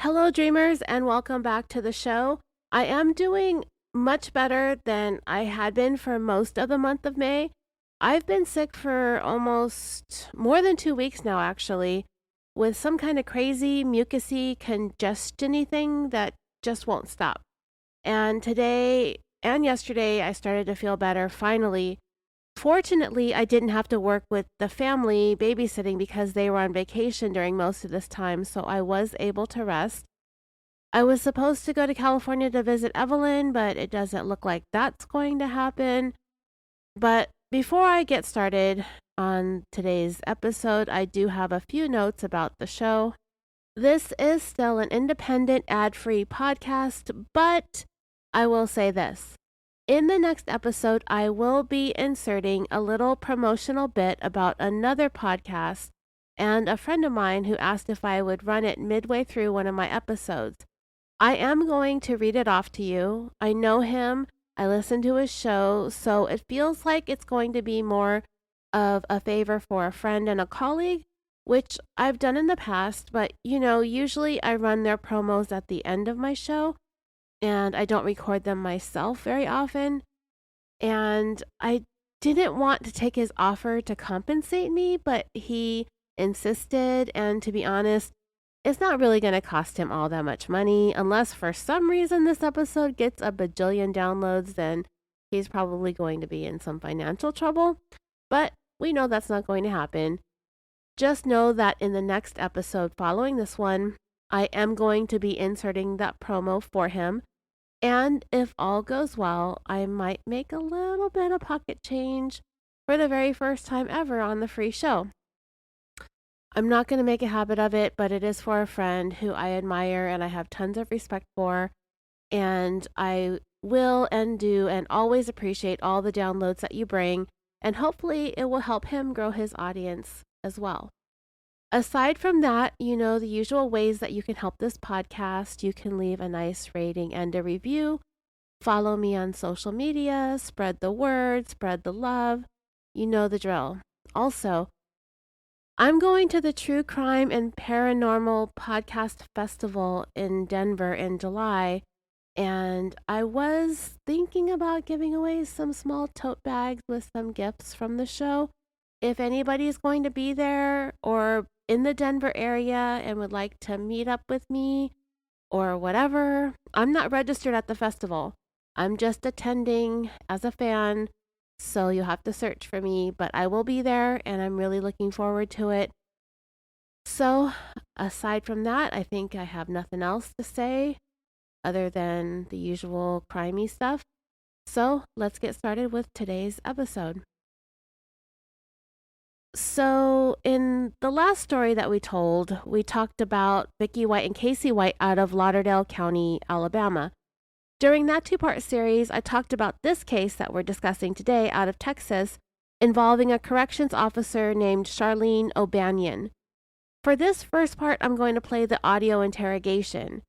Hello, dreamers, and welcome back to the show. I am doing much better than I had been for most of the month of May. I've been sick for almost more than 2 weeks now, actually, with some kind of crazy mucusy congestion thing that just won't stop. And today and yesterday, I started to feel better finally. Fortunately, I didn't have to work with the family babysitting because they were on vacation during most of this time, so I was able to rest. I was supposed to go to California to visit Evelyn, but it doesn't look like that's going to happen. But before I get started on today's episode, I do have a few notes about the show. This is still an independent, ad free podcast, but I will say this. In the next episode, I will be inserting a little promotional bit about another podcast and a friend of mine who asked if I would run it midway through one of my episodes. I am going to read it off to you. I know him, I listen to his show, so it feels like it's going to be more of a favor for a friend and a colleague, which I've done in the past, but usually I run their promos at the end of my show and I don't record them myself very often. And I didn't want to take his offer to compensate me, but he insisted. And to be honest, it's not really going to cost him all that much money. Unless for some reason this episode gets a bajillion downloads, then he's probably going to be in some financial trouble. But we know that's not going to happen. Just know that in the next episode following this one, I am going to be inserting that promo for him. And if all goes well, I might make a little bit of pocket change for the very first time ever on the free show. I'm not going to make a habit of it, but it is for a friend who I admire and I have tons of respect for. And I will and do and always appreciate all the downloads that you bring. And hopefully it will help him grow his audience as well. Aside from that, the usual ways that you can help this podcast. You can leave a nice rating and a review. Follow me on social media. Spread the word. Spread the love. You know the drill. Also, I'm going to the True Crime and Paranormal Podcast Festival in Denver in July. And I was thinking about giving away some small tote bags with some gifts from the show. If anybody is going to be there or in the Denver area and would like to meet up with me or whatever, I'm not registered at the festival. I'm just attending as a fan, so you'll have to search for me, but I will be there and I'm really looking forward to it. So, aside from that, I think I have nothing else to say other than the usual crimey stuff. So, let's get started with today's episode. So, in the last story that we told, we talked about Vicky White and Casey White out of Lauderdale County, Alabama. During that two-part series, I talked about this case that we're discussing today out of Texas, involving a corrections officer named Sharleen O'Banion. For this first part, I'm going to play the audio interrogation.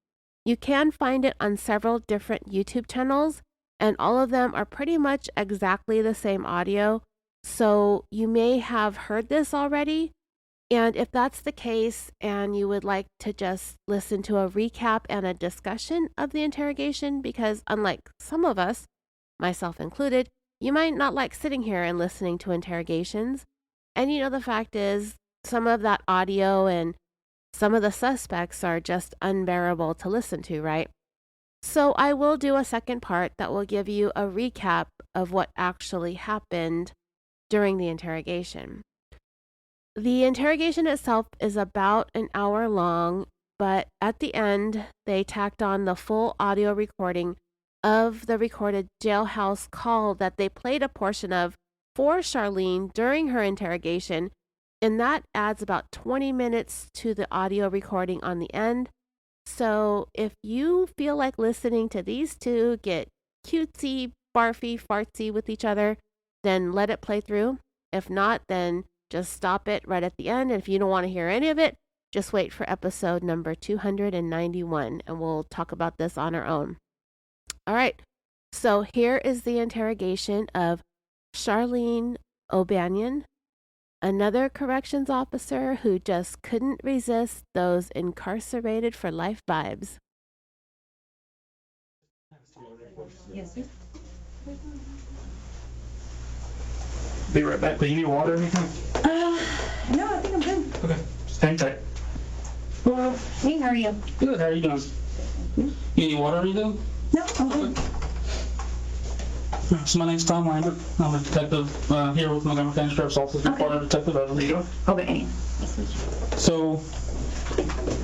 You can find it on several different YouTube channels, and all of them are pretty much exactly the same audio. So you may have heard this already, and if that's the case and you would like to just listen to a recap and a discussion of the interrogation, because unlike some of us, myself included, you might not like sitting here and listening to interrogations. And the fact is, some of that audio and some of the suspects are just unbearable to listen to, right? So I will do a second part that will give you a recap of what actually happened during the interrogation. The interrogation itself is about an hour long, but at the end, they tacked on the full audio recording of the recorded jailhouse call that they played a portion of for Sharleen during her interrogation, and that adds about 20 minutes to the audio recording on the end. So if you feel like listening to these two get cutesy, barfy, fartsy with each other, then let it play through. If not, then just stop it right at the end. And if you don't want to hear any of it, just wait for episode number 291 and we'll talk about this on our own. All right. So here is the interrogation of Sharleen O'Banion Another corrections officer who just couldn't resist those incarcerated for life vibes. Yes, sir. Be right back. Do you need water or anything? No, I think I'm good. Okay. Just hang tight. Well, hey, how are you? Good. How are you doing? You need water or anything? No, I'm good. So my name's Tom Lambert. I'm a detective here with Montgomery County Sheriff's Office. Okay. Partner detective. How are you doing? Okay. Nice to meet you. So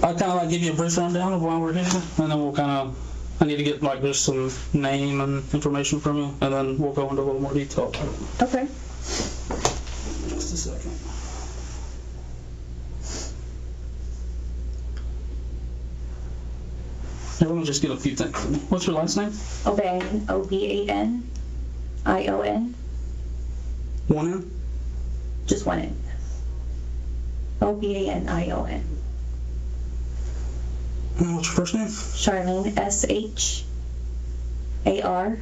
I kind of like give you a brief rundown of why we're here, and then we'll kind of, I need to get like just some name and information from you, and then we'll go into a little more detail. Okay. Just a second. Here, let me just get a few things. What's your last name? Oban, ObanIon. One N? Just one N. ObanIon. And what's your first name? Sharleen, SHAR.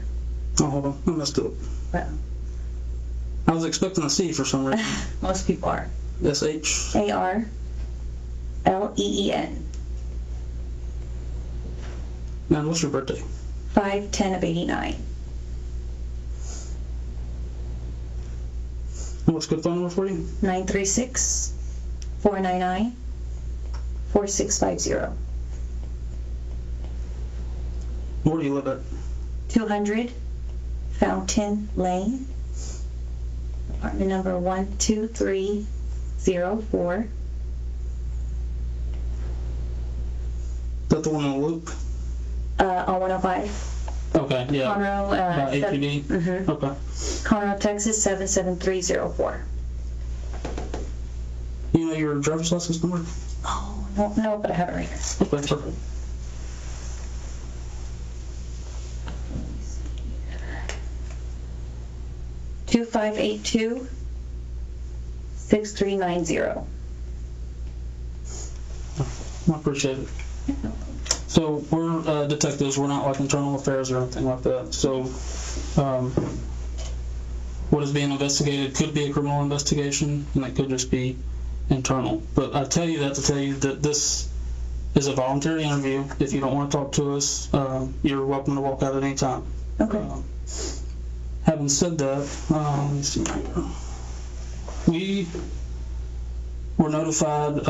Oh, hold on. I messed up. Well, I was expecting a C for some reason. most people are. S-H. ARLEEN. And what's your birthday? 5/10/89. And what's a good phone number for you? 936-499-4650. Where do you live at? 200 Fountain Lane, apartment number 12304. Is that the one on the loop? On 105. Okay, yeah. Conroe, APD? Okay. Conroe, Texas 77304. You know your driver's license number? Oh, no, but I have it right here. Okay, perfect. Two 582-6390. I appreciate it. So we're detectives. We're not like internal affairs or anything like that. So what is being investigated could be a criminal investigation, and it could just be internal. But I tell you that to tell you that this is a voluntary interview. If you don't want to talk to us, you're welcome to walk out at any time. Okay. Having said that, let me see here. We were notified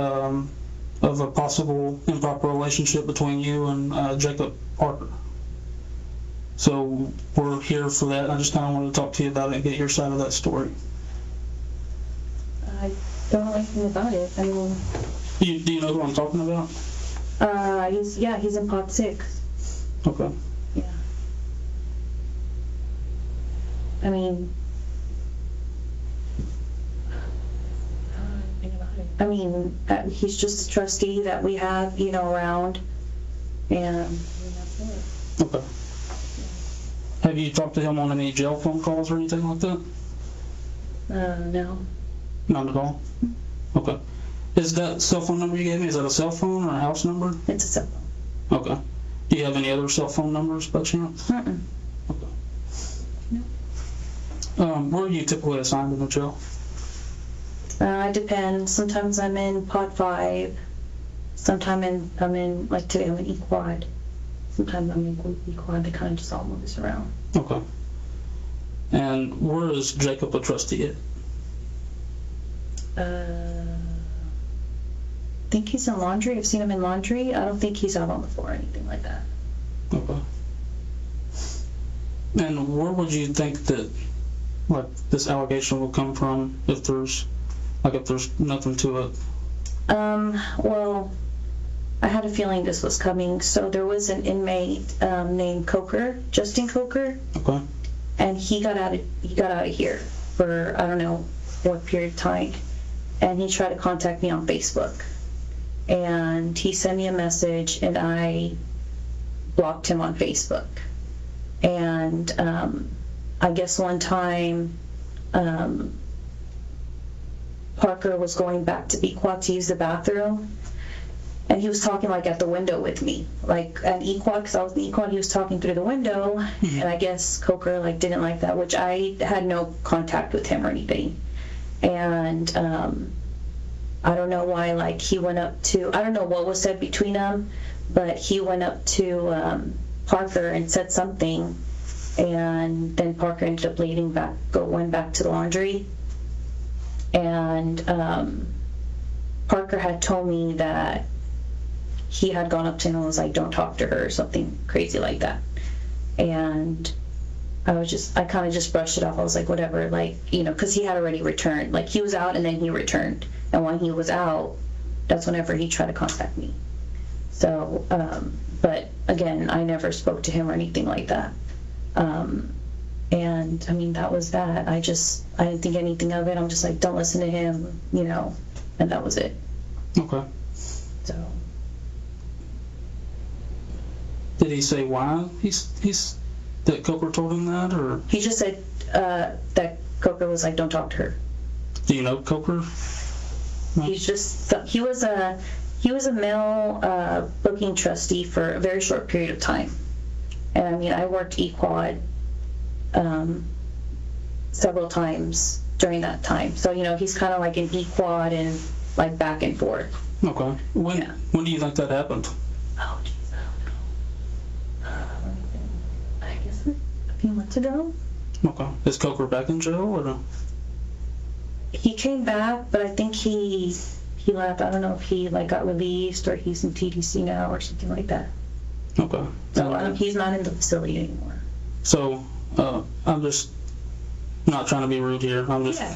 of a possible improper relationship between you and Jacob Parker. So we're here for that, and I just kind of wanted to talk to you about it and get your side of that story. I don't know anything about it. I mean, Do you know who I'm talking about? he's in pod 6. Okay. Yeah. I mean, he's just a trustee that we have, around, and that's it. Okay. Have you talked to him on any jail phone calls or anything like that? No. None at all? Okay. Is that cell phone number you gave me, is that a cell phone or a house number? It's a cell phone. Okay. Do you have any other cell phone numbers by chance? Mm-mm. Okay. No. Where are you typically assigned in the jail? It depends. Sometimes I'm in pod 5. Sometimes I'm in, like today I'm in E-Quad. Sometimes I'm in E-Quad. They kind of just all move us around. Okay. And where is Jacob a trustee at? I think he's in laundry. I've seen him in laundry. I don't think he's out on the floor or anything like that. Okay. And where would you think that, like, this allegation will come from if there's nothing to it? Well, I had a feeling this was coming. So there was an inmate named Coker, Justin Coker, Okay. and he got out of here for I don't know what period of time, and he tried to contact me on Facebook, and he sent me a message, and I blocked him on Facebook. And I guess one time Parker was going back to Equad to use the bathroom, and he was talking like at the window with me, like at Equad, because I was in Equad. He was talking through the window, and I guess Coker like didn't like that, which I had no contact with him or anything. And I don't know why, like, he went up to, I don't know what was said between them, but he went up to Parker and said something, and then Parker ended up went back to the laundry. And Parker had told me that he had gone up to him and was like, don't talk to her, or something crazy like that. And I kind of just brushed it off. I was like, whatever, like, you know, because he had already returned. Like, he was out and then he returned. And when he was out, that's whenever he tried to contact me. So, but again, I never spoke to him or anything like that. And I mean, that was that. I didn't think anything of it. I'm just like, don't listen to him, you know, and that was it. Okay. So. Did he say why that Coker told him that, or? He just said that Coker was like, don't talk to her. Do you know Coker? No? He was a male booking trustee for a very short period of time. And I mean, I worked E-Quad several times during that time. So, you know, he's kind of like an E-Quad and like back and forth. Okay. When do you think that happened? Oh, geez, I don't know. I guess a few months ago. Okay. Is Coker back in jail, or no? He came back, but I think he left. I don't know if he like got released or he's in TDC now or something like that. Okay. So he's not in the facility anymore. So I'm just not trying to be rude here. I'm just. Yeah.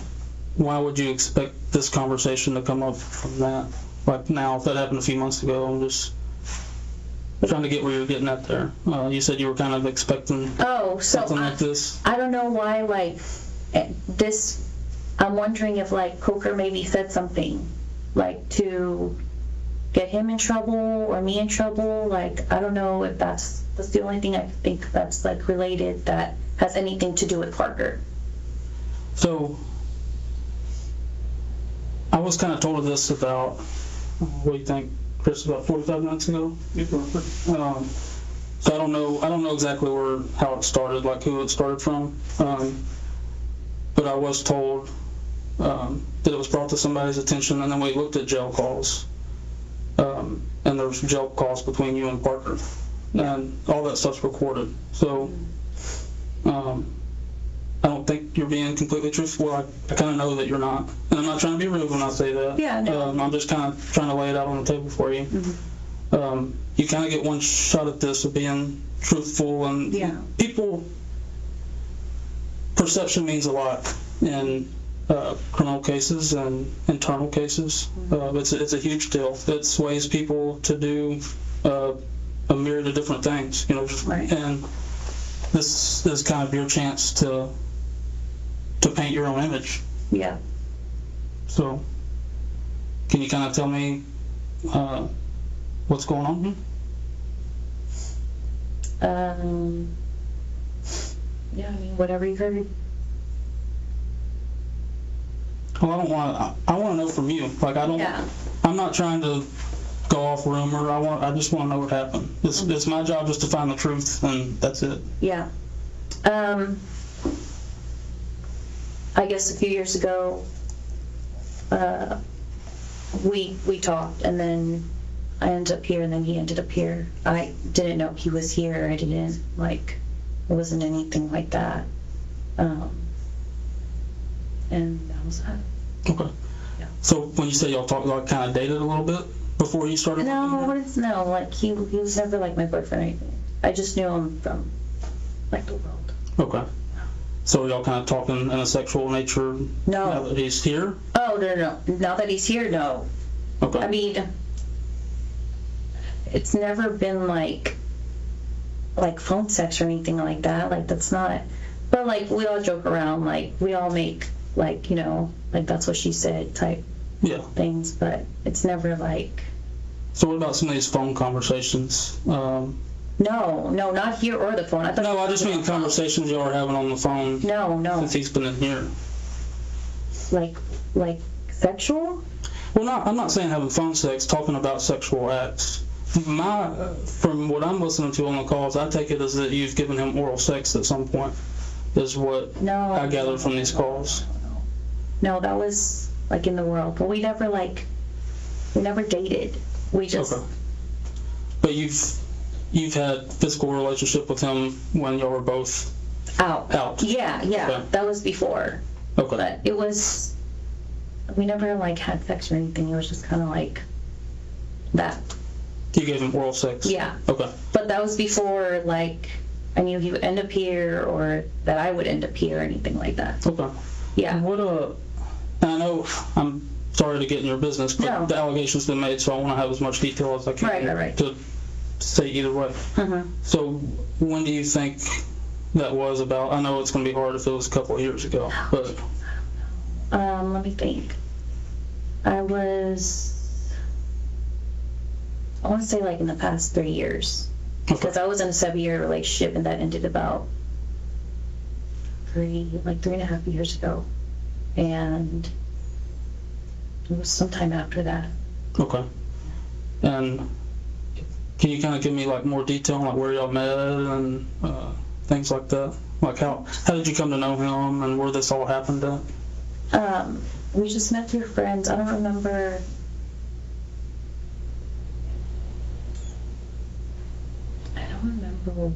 Why would you expect this conversation to come up from that? Like now, if that happened a few months ago, I'm just trying to get where you're getting at there. You said you were kind of expecting something like this. I don't know why, like, this, I'm wondering if, like, Coker maybe said something, like, to get him in trouble or me in trouble. Like, I don't know if that's the only thing I think that's, like, related that has anything to do with Parker. So, I was kind of told of this about, what do you think, Chris, about 45 minutes ago? So I don't know exactly how it started, like who it started from. But I was told that it was brought to somebody's attention, and then we looked at jail calls. And there was jail calls between you and Parker. And all that stuff's recorded. So, I don't think you're being completely truthful. Well, I kind of know that you're not. And I'm not trying to be rude when I say that. Yeah, no. I'm just kind of trying to lay it out on the table for you. Mm-hmm. You kind of get one shot at this of being truthful, and perception means a lot in criminal cases and internal cases. It's a huge deal. It sways people to do a myriad of different things, you know. Right. And this is kind of your chance to paint your own image. Yeah. So, can you kind of tell me what's going on here? Yeah, I mean, whatever you heard. Well, I want to know from you. Like, I'm not trying to go off rumor. I just want to know what happened. It's my job just to find the truth, and that's it. Yeah. I guess a few years ago, we talked, and then I ended up here, and then he ended up here. I didn't know he was here. I didn't, like, it wasn't anything like that. And that was that. Okay. Yeah. So when you say y'all talked, like, kind of dated a little bit before you started? No, like, he was never, like, my boyfriend or anything. I just knew him from, like, the world. Okay. So y'all kind of talking in a sexual nature now that he's here? Oh, no. Now that he's here, no. Okay. I mean, it's never been like phone sex or anything like that. Like, that's not, but like, we all joke around, like, we all make, like, you know, like, that's what she said type things, but it's never like. So what about some of these phone conversations? No, not here or the phone. I just mean conversations y'all are having on the phone. No. Since he's been in here. Like sexual? Well, I'm not saying having phone sex, talking about sexual acts. From what I'm listening to on the calls, I take it as that you've given him oral sex at some point, is what I gather from these calls. No, that was like in the world, but we never dated. We just, Okay. But you've had physical relationship with him when y'all were both out. Yeah, Okay. that was before. Okay. But it was, we never like had sex or anything. It was just kind of like that. You gave him oral sex? Yeah. Okay. But that was before like I knew he would end up here or that I would end up here or anything like that. Okay. Yeah. I know I'm sorry to get in your business, but No. the allegation's been made, so I want to have as much detail as I can Right. to say either way. Mm-hmm. So when do you think that was about? I know it's going to be hard if it was a couple of years ago, but Let me think. I want to say like in the past 3 years. Because I was in a 7-year relationship and that ended about 3.5 years ago. And it was sometime after that. okay. And can you kind of give me like more detail on like where y'all met and things like that? Like how did you come to know him and where this all happened at? We just met through friends. I don't remember.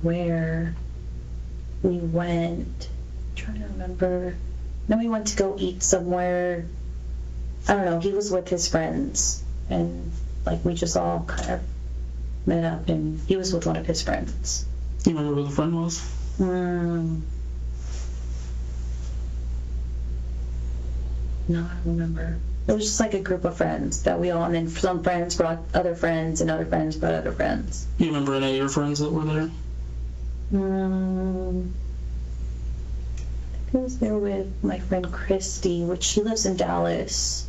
Where we went. I'm trying to remember. Then we went to go eat somewhere. I don't know. He was with his friends, and like we just all kind of met up, and he was with one of his friends. Do you remember who the friend was? No, I don't remember. It was just like a group of friends that we all, and then some friends brought other friends, and other friends brought other friends. Do you remember any of your friends that were there? I think I was there with my friend Christy, which she lives in Dallas.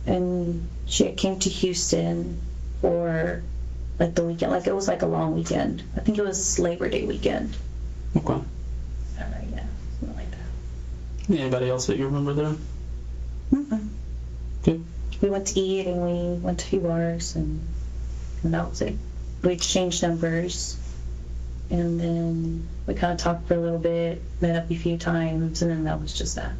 And she came to Houston for like the weekend. Like it was like a long weekend. I think it was Labor Day weekend. Okay. Yeah, something like that. Anybody else that you remember there? Mm-hmm. Good. We went to eat and we went to a few bars and that was it. We exchanged numbers. And then we kind of talked for a little bit, met up a few times, and then that was just that.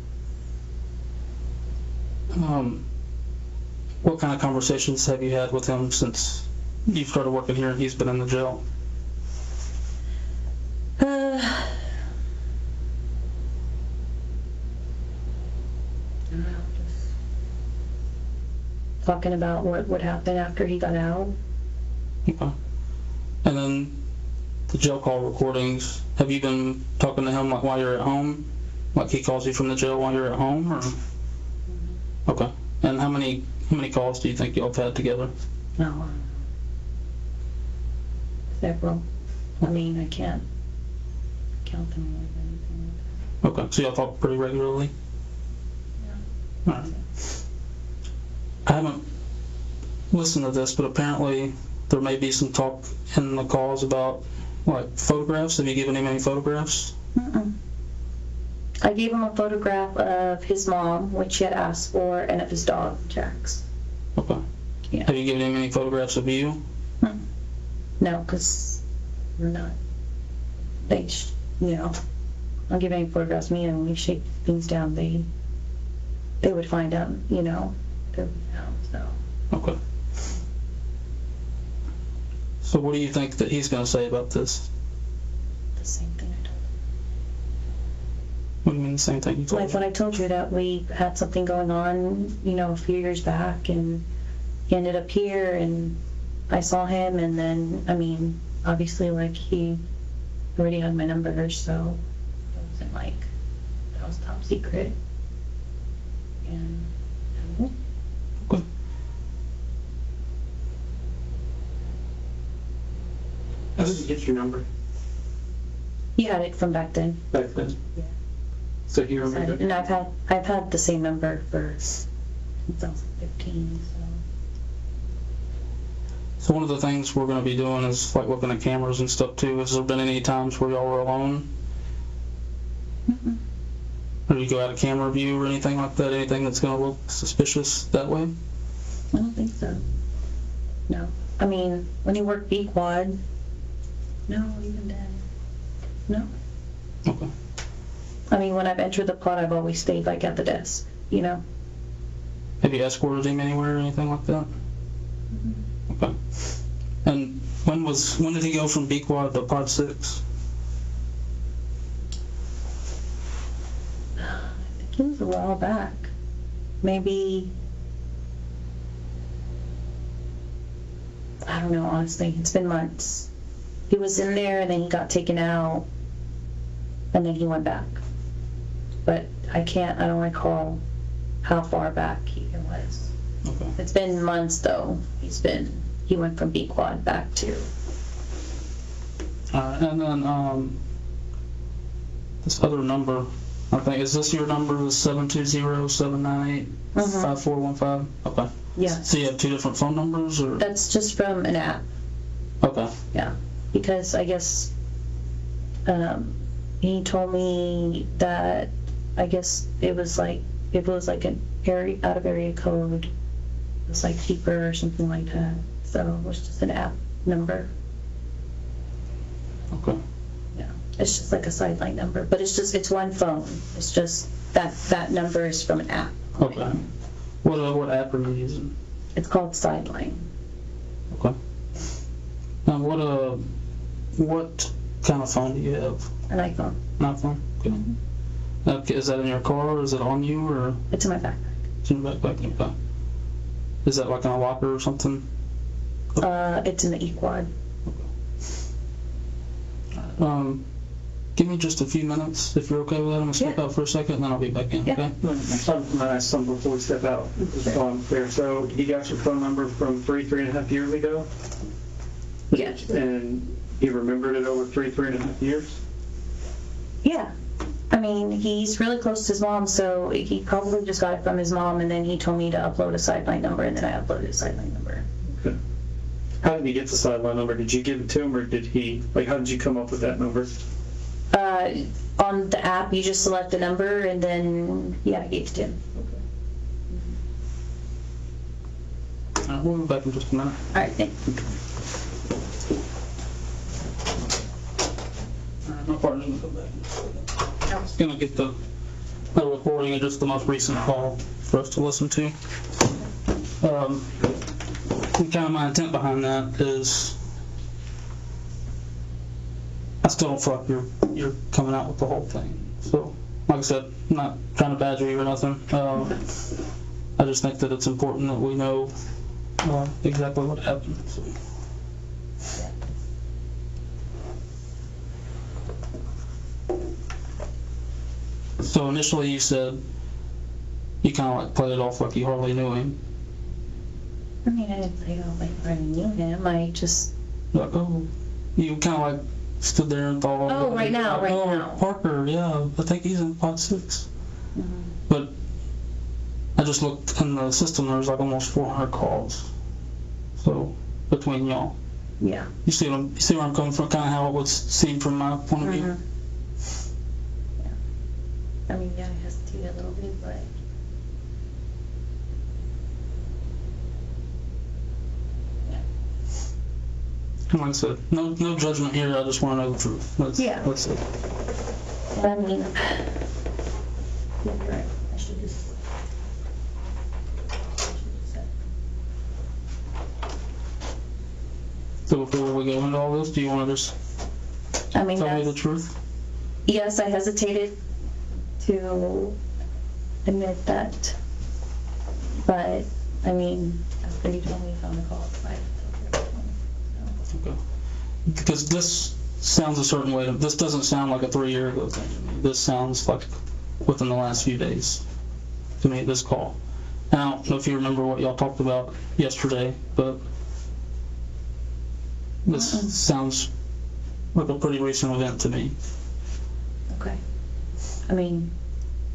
What kind of conversations have you had with him since you started working here and he's been in the jail? Just talking about what would happen after he got out. Okay. And then the jail call recordings, have you been talking to him like while you're at home? Like he calls you from the jail while you're at home, or? Okay. And how many calls do you think y'all have had together? No. Several. I mean, I can't count them or anything like that. Okay. So y'all talk pretty regularly? Yeah. All right. I haven't listened to this, but apparently there may be some talk in the calls about like photographs. Have you given him any photographs? Mm-mm. I gave him a photograph of his mom, which he had asked for, and of his dog, Jax. Okay. Yeah. Have you given him any photographs of you? No, because we're not. I'll give any photographs of me, and when we shake things down, they would find out, so. Okay. So what do you think that he's going to say about this? The same thing I told him. What do you mean the same thing you told Like him? when I told you that we had something going on, a few years back, and he ended up here, and I saw him, and then, obviously, like, he already had my number, so it wasn't like that was top secret. And Okay. How did you get your number he had it from back then. back then? Yeah. So you remember? And I've had the same number since I was 15, So one of the things we're going to be doing is like looking at cameras and stuff too. Has there been any times where y'all were alone? Mm-mm. Or do you go out of camera view or anything like that? Anything that's going to look suspicious that way? I don't think so. No. When he worked B-Quad, no, even then. No. Okay. I mean, when I've entered the plot, I've always stayed like at the desk, you know? Have you escorted him anywhere or anything like that? Okay. And when did he go from B quad to pod 6? I think it was a while back. Maybe, I don't know, honestly. It's been months. He was in there and then he got taken out and then he went back. But I don't recall how far back it was. Okay. It's been months though. He went from B quad back to. And then this other number, I think, is this your number, the 720-798-5415? Okay. Yeah. So you have two different phone numbers, or? That's just from an app. Okay. Yeah. Because I guess he told me that I guess it was like an area out of area code. It was like cheaper or something like that. So it was just an app number. Okay. Yeah. It's just like a sideline number, but it's one phone. It's just that number is from an app. Okay. What app are you using? It's called Sideline. Okay. Now what kind of phone do you have? An iPhone. An iPhone? Okay. Okay, is that in your car, or is it on you, or? It's in my backpack. It's in your backpack. Okay. Is that like in a locker or something? It's in the E-Quad. Give me just a few minutes, if you're okay with that. I'm gonna step out for a second, and then I'll be back in, Yeah. okay? I'm gonna ask something before we step out. Just so I'm clear. So he got your phone number from three and a half years ago? Yeah. And he remembered it over three and a half years? Yeah. I mean, he's really close to his mom, so he probably just got it from his mom, and then he told me to upload a Sideline number, and then I uploaded a Sideline number. Okay. How did he get the sideline number? Did you give it to him, or how did you come up with that number? On the app, you just select the number, and then, yeah, I gave it to him. We'll be back in just a minute. All right, thanks. My partner's gonna come back. I'm just gonna get the recording of just the most recent call for us to listen to. And kind of my intent behind that is, I still don't feel like you're coming out with the whole thing. So, like I said, I'm not trying to badger you or nothing. I just think that it's important that we know exactly what happened. So initially you said you kind of like played it off like you hardly knew him. I mean, I didn't play it off like I knew him. I just... Like, oh, you kind of like stood there and thought, Oh, right now. Parker, yeah, I think he's in pod 6. Mm-hmm. But I just looked in the system, there was like almost 400 calls. So, between y'all. Yeah. You see where I'm coming from, kind of how it would seem from my point of view? Mm-hmm. Yeah. I mean, yeah, I hesitated a little bit, but... And like I said, no judgment here, I just want to know the truth. Let's see. I mean, you're right. I should just... So before we go into all this, do you want to just I mean, tell me the truth? Yes, I hesitated to admit that, but I mean, after you told me you found the call, Okay. Because this sounds a certain way. This doesn't sound like a 3-year ago thing to me. This sounds like within the last few days to me, this call. And I don't know if you remember what y'all talked about yesterday, but this sounds like a pretty recent event to me. Okay. I mean,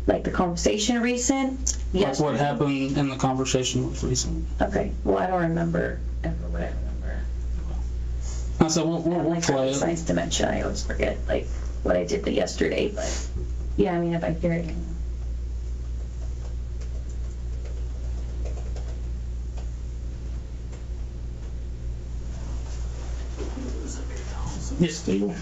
like the conversation recent? Yes. Like what happened in the conversation was recent. Okay. Well, I don't remember ever what I remember. I said, we'll play it. Science dementia, I always forget, like, what I did yesterday, but, yeah, I mean, if I hear it. Yes, Steve.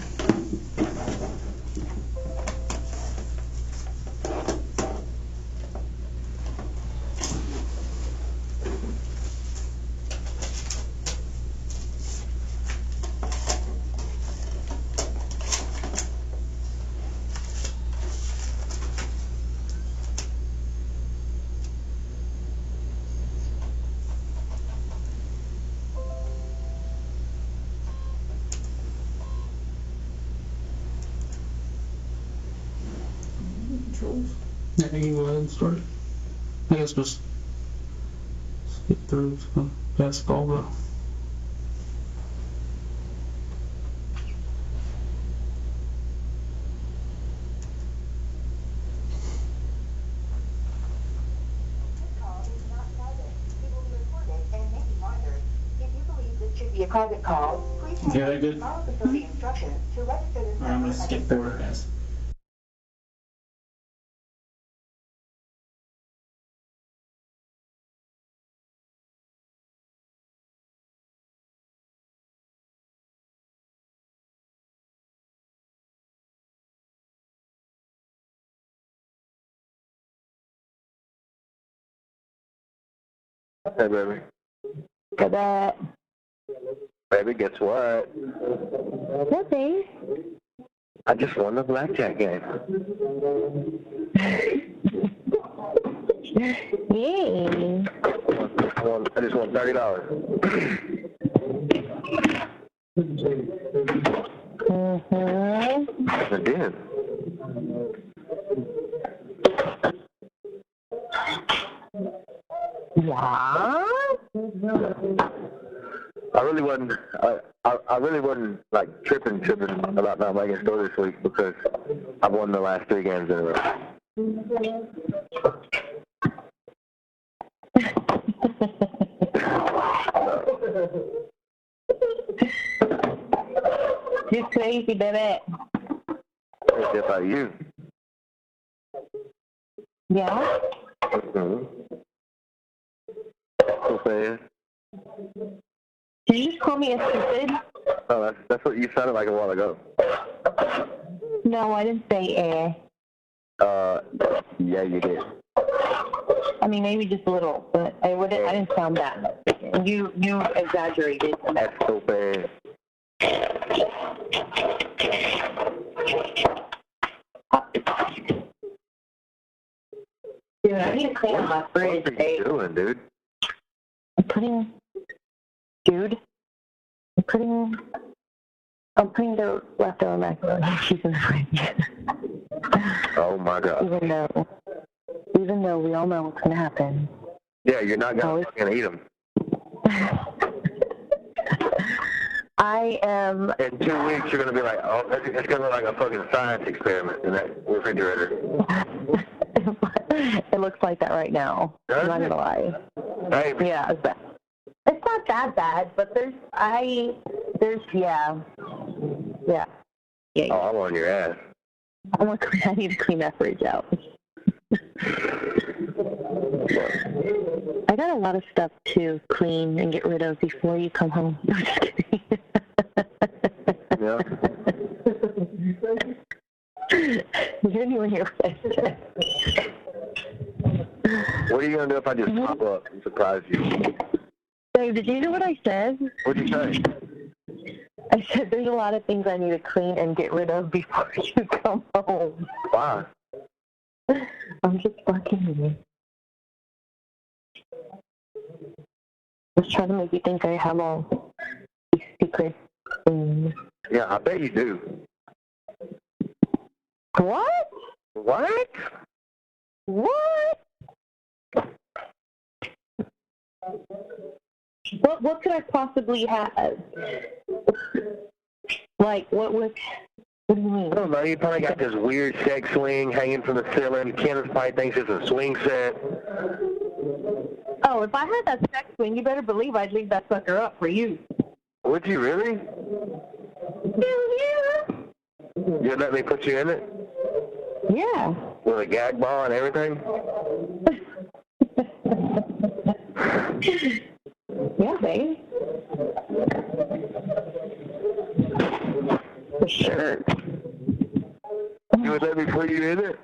Yeah, you can go ahead and start. I guess just skip through past all the. Should be a private call. Please Yeah, good. follow the facility instructions to register this I'm gonna skip forward, guys. Hey, baby. Got that. Baby, guess what? What, babe? I just won the blackjack game. Yay. I just won $30. Mm-hmm. I did. Yeah. I really wasn't like tripping about not making a store this week because I won the last 3 games in a row. You're crazy, baby. It's just like you. Yeah? Mm-hmm. So saying. Did you just call me a stupid? Oh, that's what you sounded like a while ago. No, I didn't say eh. Yeah, you did. I mean, maybe just a little, but I didn't sound that much. You exaggerated. That's so bad. Dude, I need to clean up my fridge. What are you doing, dude? I'm putting the leftover macaroni and cheese in the fridge. Oh my God. Even though we all know what's gonna happen. Yeah, you're not gonna fucking eat them. I am. In 2 weeks, you're gonna be like, oh, it's gonna look like a fucking science experiment in that refrigerator. It looks like that right now. I'm not gonna lie. Hey, Yeah, it's bad. It's not that bad, but yeah. oh, I'm on your ass. I need to clean that fridge out. I got a lot of stuff to clean and get rid of before you come home. I'm just kidding. Yeah. You didn't even hear what I said. What are you gonna do if I just pop up and surprise you? Dave, did you hear what I said? What'd you say? I said there's a lot of things I need to clean and get rid of before you come home. Why? I'm just fucking with you. I was trying to make you think I have all these secret things. Yeah, I bet you do. What? What? What? What could I possibly have? Like, what do you mean? I don't know. You probably got this weird sex swing hanging from the ceiling. Kenneth probably thinks it's a swing set. Oh, if I had that sex swing, you better believe I'd leave that sucker up for you. Would you really? Yeah. You'd let me put you in it? Yeah. With a gag ball and everything? Yeah, baby. For sure. You would let me put you in it?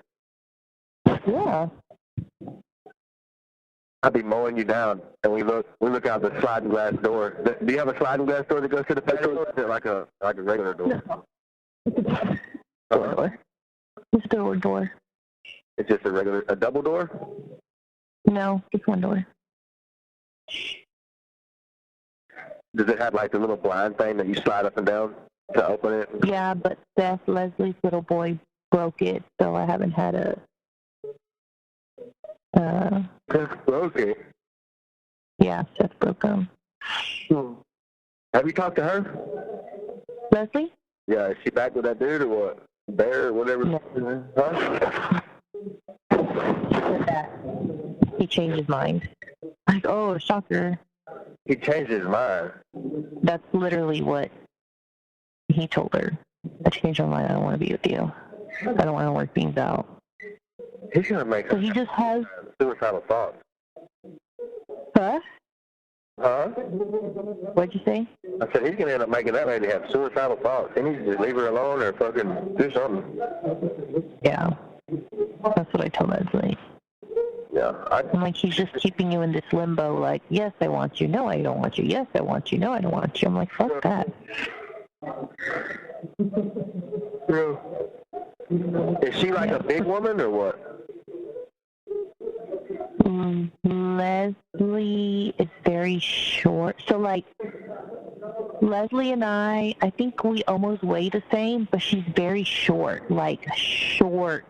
Yeah. I'd be mowing you down, and we look out the sliding glass door. Do you have a sliding glass door that goes to the patio, or is it like a regular door? No. Oh, really? Just a door. It's just a double door? No, just one door. Does it have like the little blind thing that you slide up and down to open it? Yeah, but Leslie's little boy broke it, so I haven't had a Okay. Yeah, Seth broke them. Have you talked to her? Leslie? Yeah, is she back with that dude or what? Bear or whatever? No. Huh? He said that he changed his mind. Like, oh, shocker. He changed his mind. That's literally what he told her. I changed my mind. I don't want to be with you. I don't want to work things out. He's gonna make So he just has... suicidal thoughts. Huh? Huh? What'd you say? I said he's gonna end up making that lady have suicidal thoughts. He needs to just leave her alone or fucking do something. Yeah. That's what I told Leslie. Yeah. I'm like, he's just keeping you in this limbo, like, yes, I want you. No, I don't want you. Yes, I want you. No, I don't want you. I'm like, fuck that. Is she like a big woman or what? Leslie is very short. So, like, Leslie and I think we almost weigh the same, but she's very short. Like, short.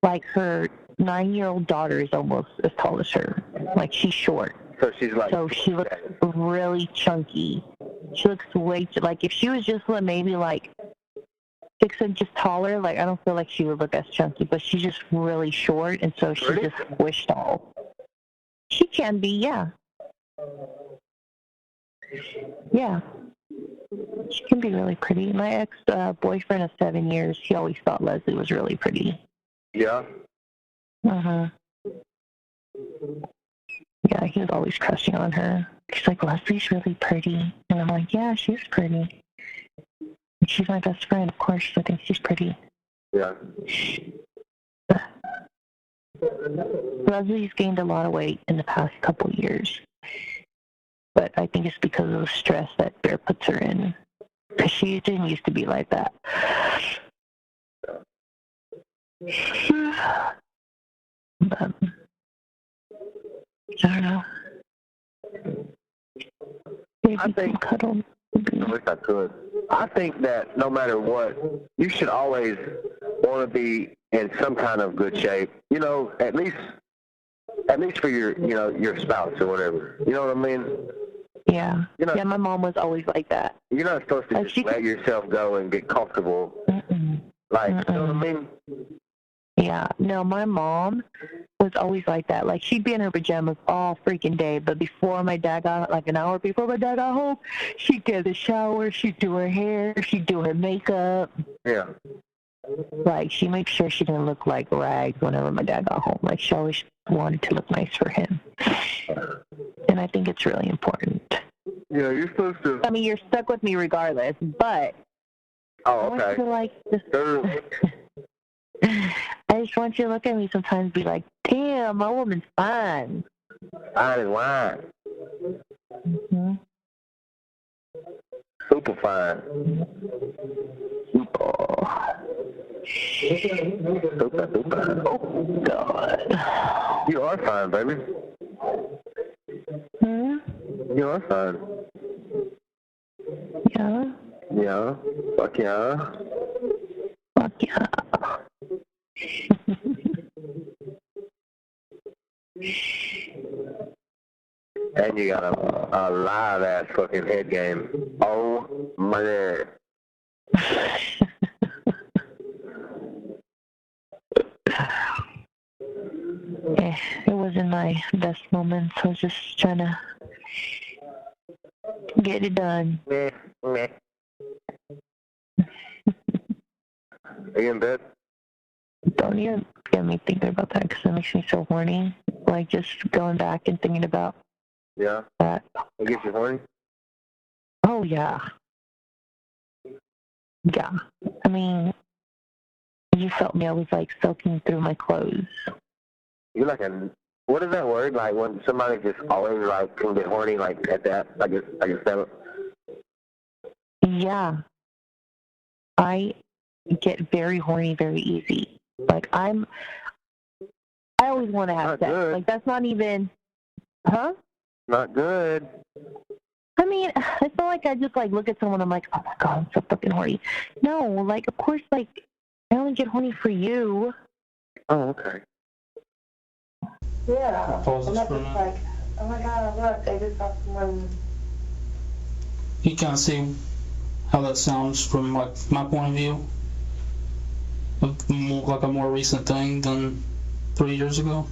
Like, her 9-year-old daughter is almost as tall as her. Like, she's short. So she's like... So she looks really chunky. She looks way... Like, if she was just maybe, like, 6 inches taller, like, I don't feel like she would look as chunky, but she's just really short, and so she's just squished all. She can be, yeah. Yeah. She can be really pretty. My ex-boyfriend of 7 years, he always thought Leslie was really pretty. Yeah? Uh-huh. Yeah, he was always crushing on her. He's like, Leslie's really pretty. And I'm like, yeah, she's pretty. And she's my best friend, of course. I think she's pretty. Yeah. Leslie's gained a lot of weight in the past couple years. But I think it's because of the stress that Bear puts her in. Because she didn't used to be like that. But, I don't know. Maybe I think... cuddle. I wish I could. I think that no matter what, you should always want to be in some kind of good shape. You know, at least for your, you know, your spouse or whatever. You know what I mean? Yeah. Yeah, my mom was always like that. You're not supposed to just let yourself go and get comfortable. Like, you know what I mean? Yeah. No, my mom was always like that. Like, she'd be in her pajamas all freaking day, but before my dad got, like an hour before my dad got home, she'd get the shower, she'd do her hair, she'd do her makeup. Yeah. Like, she made sure she didn't look like rags whenever my dad got home. Like, she always wanted to look nice for him. And I think it's really important. Yeah, you're supposed to... I mean, you're stuck with me regardless, but... Oh, okay. I want you to, like, just... I just want you to look at me sometimes and be like, damn, my woman's fine. Fine as wine. Mm-hmm. Super fine. Super. Oh, God. You are fine, baby. Hmm? You are fine. Yeah? Yeah. Fuck yeah. Fuck yeah. And you got a live ass fucking head game. Oh my God. Yeah, it wasn't my best moment, so I was just trying to get it done. Meh. Are you in bed? Don't even get me thinking about that because it makes me so horny. Like, just going back and thinking about Yeah. that. It gets you horny? Oh, yeah. Yeah. I mean, you felt me. I was, like, soaking through my clothes. You're like a... What is that word? Like when somebody just always like can get horny like at that? Like it's that. Yeah. I get very horny very easy. Like, I always want to have Not sex. good. Like, that's not even... Huh? Not good. I mean, it's not like I just, like, look at someone, I'm like, oh, my God, I'm so fucking horny. No, like, of course, like, I only get horny for you. Oh, okay. Yeah. Pause And this that's for a just minute. like, oh my God, look, I just saw someone. You kind of see how that sounds from like my point of view, like a more recent thing than 3 years ago.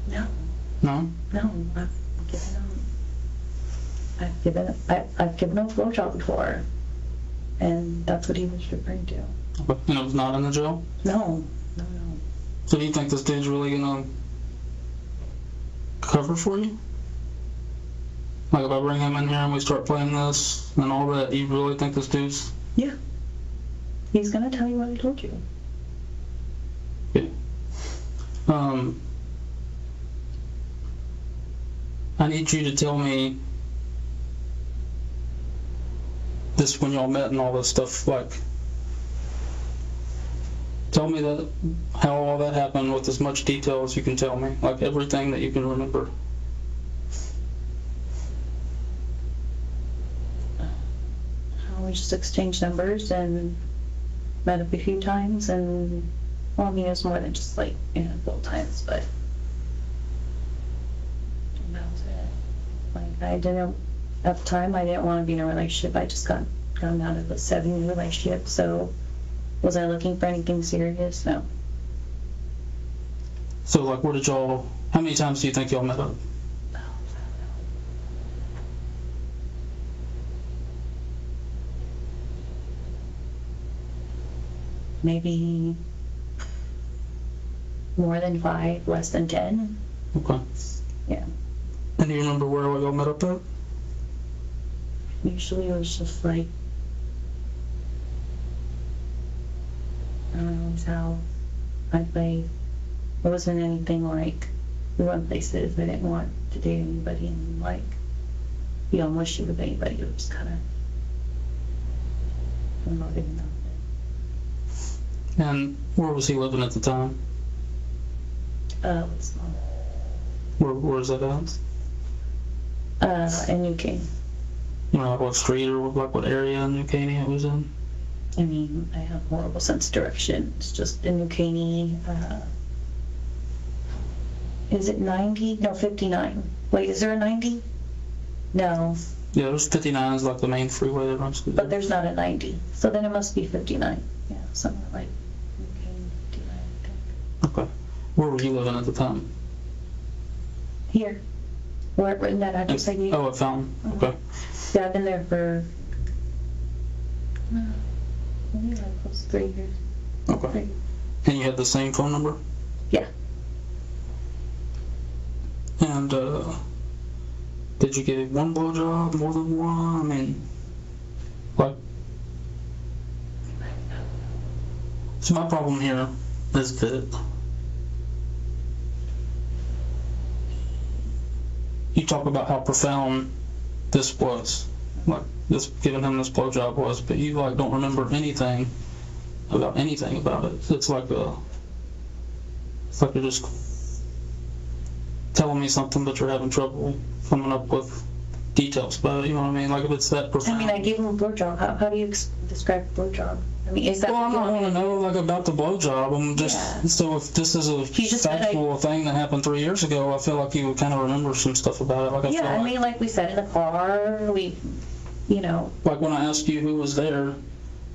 No, No? no, I've given a blowjob before, and that's what he was referring to. Okay. And it was not in the jail? No. So do you think this dude's really gonna cover for you? Like if I bring him in here and we start playing this and all that, you really think this dude's... Yeah. He's gonna tell you what I told you. Okay. I need you to tell me this when y'all met and all this stuff, like, tell me that, how all that happened with as much detail as you can tell me, like everything that you can remember. We just exchanged numbers and met up a few times, and well, I mean, it was more than just like a handful of times, but that was it. Like, I didn't, at the time, I didn't want to be in a relationship. I just gotten out of a 7-year relationship, so was I looking for anything serious? No. So like, where did y'all, how many times do you think y'all met up? Maybe more than 5, less than 10. Okay. Yeah. And do you remember where y'all met up at? Usually it was just like, I don't know, it's how I played. It wasn't anything like, we went places, I didn't want to date anybody and like be on wishy with anybody. It was kind of, I don't know, didn't know. And where was he living at the time? What's Where is that at? in New Caney. You know, like what street or like what area in New Caney it was in? I mean, I have horrible sense of direction. It's just in New Caney. Is it 90? No, 59. Wait, is there a 90? No, Yeah, there's 59 is like the main freeway that runs through but there. there's not a 90. So then it must be 59. Yeah, somewhere like New Caney, 59, I think. Okay. Where were you living at the time? Here. Where in that address I gave? Oh, at Fountain. Okay. Yeah, I've been there for maybe like close to 3 years. Okay. And you had the same phone number? Yeah. And did you get one blowjob, more than one? I mean, like, so my problem here is that you talk about how profound this was, like this giving him this blowjob was, but you like don't remember anything about it. It's like you're just telling me something, but you're having trouble coming up with details about it. You know what I mean? Like if it's that profound. I mean, I gave him a blowjob. How do you describe a blowjob? I mean, is that? Well, I don't want to know like about the blowjob. I'm just so if this is a factual thing that happened 3 years ago, I feel like you would kind of remember some stuff about it. Like I mean, like we said in the car, you know. Like when I asked you who was there,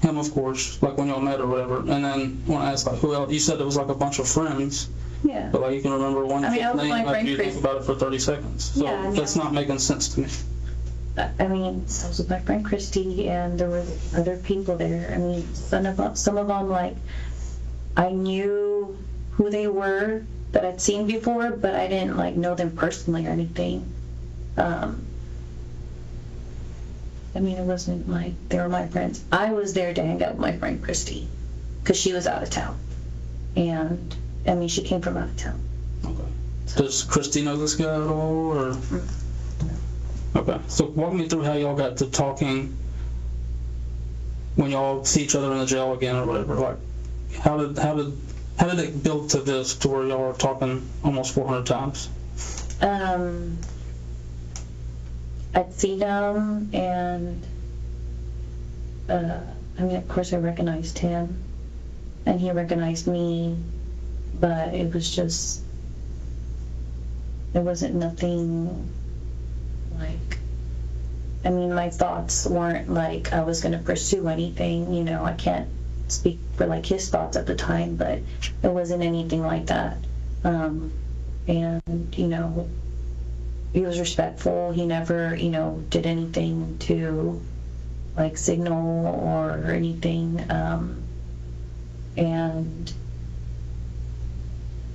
him of course, like when y'all met or whatever, and then when I asked like who else, you said it was like a bunch of friends. Yeah. But like you can remember one name, like you think about it for 30 seconds. So that's not making sense to me. I mean, I was with my friend Christy, and there were other people there. I mean, some of them, like, I knew who they were that I'd seen before, but I didn't, like, know them personally or anything. I mean, it wasn't like they were my friends. I was there to hang out with my friend Christy, because she was out of town. And, I mean, she came from out of town. Okay. Does Christy know this guy at all, or? Okay, so walk me through how y'all got to talking when y'all see each other in the jail again or whatever. Like, how did it build to this to where y'all are talking almost 400 times? I'd seen him, and I mean, of course, I recognized him, and he recognized me, but it was just, there wasn't nothing like, I mean, my thoughts weren't like I was going to pursue anything, you know. I can't speak for like his thoughts at the time, but it wasn't anything like that. And, you know, he was respectful. He never, you know, did anything to like signal or anything. And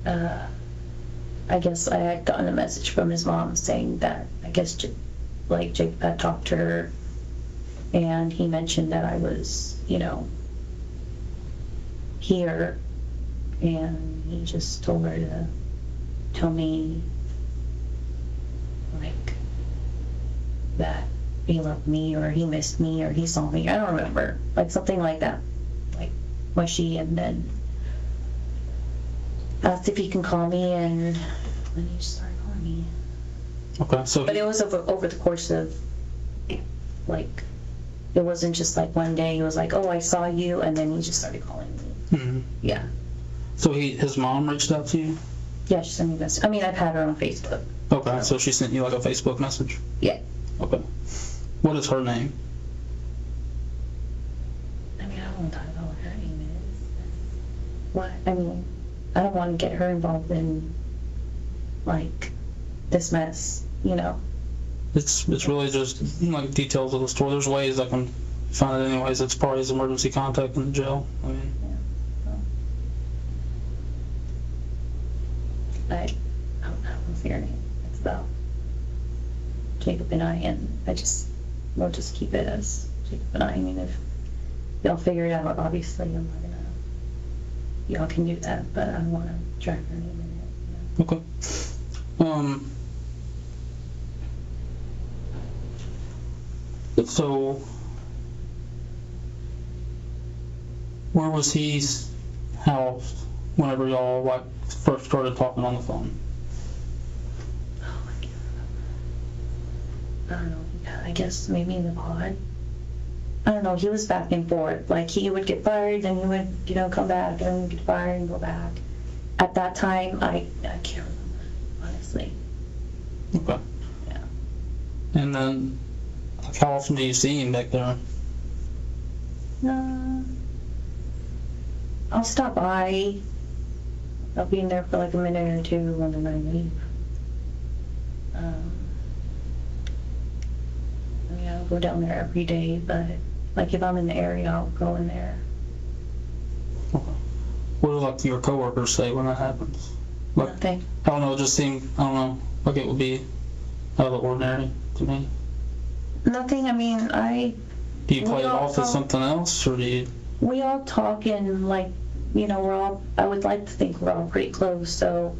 I guess I had gotten a message from his mom saying that I guess like Jake had talked to her, and he mentioned that I was, you know, here, and he just told her to tell me like that he loved me or he missed me or he saw me. I don't remember, like something like that, like mushy, and then asked if he can call me, and then he just started calling me. Okay, so. But it was over the course of, like, it wasn't just like one day. It was like, oh, I saw you, and then he just started calling me. Mm-hmm. Yeah. So his mom reached out to you? Yeah, she sent me a message. I mean, I've had her on Facebook. Okay, so she sent you like a Facebook message? Yeah. Okay. What is her name? I mean, I don't want to talk about what her name is. What? I mean, I don't want to get her involved in, like, this mess, you know? It's really just like details of the story. There's ways I can find it anyways. It's probably his emergency contact in the jail. I mean. I don't see her name. It's about Jacob and I, and we'll just keep it as Jacob and I. I mean, if y'all figure it out, obviously, I'm not gonna, y'all can do that, but I don't want to drag her name in it, you know? Okay. So, where was he housed whenever y'all like first started talking on the phone? Oh my God. I don't know. I guess maybe in the pod. I don't know. He was back and forth. Like, he would get fired, then he would, you know, come back, and get fired and go back. At that time, I can't remember, honestly. Okay. Yeah. And then, like, how often do you see him back there? I'll stop by. I'll be in there for like a minute or two, and then I leave. I mean, I don't go down there every day, but like if I'm in the area, I'll go in there. Okay. What do like your coworkers say when that happens? Like, Nothing. I don't know, it just seemed, I don't know, like it would be out of the ordinary to me. Nothing. I mean, Do you play it off as something else, or do you? we all talk, and like, you know, I would like to think we're all pretty close, so,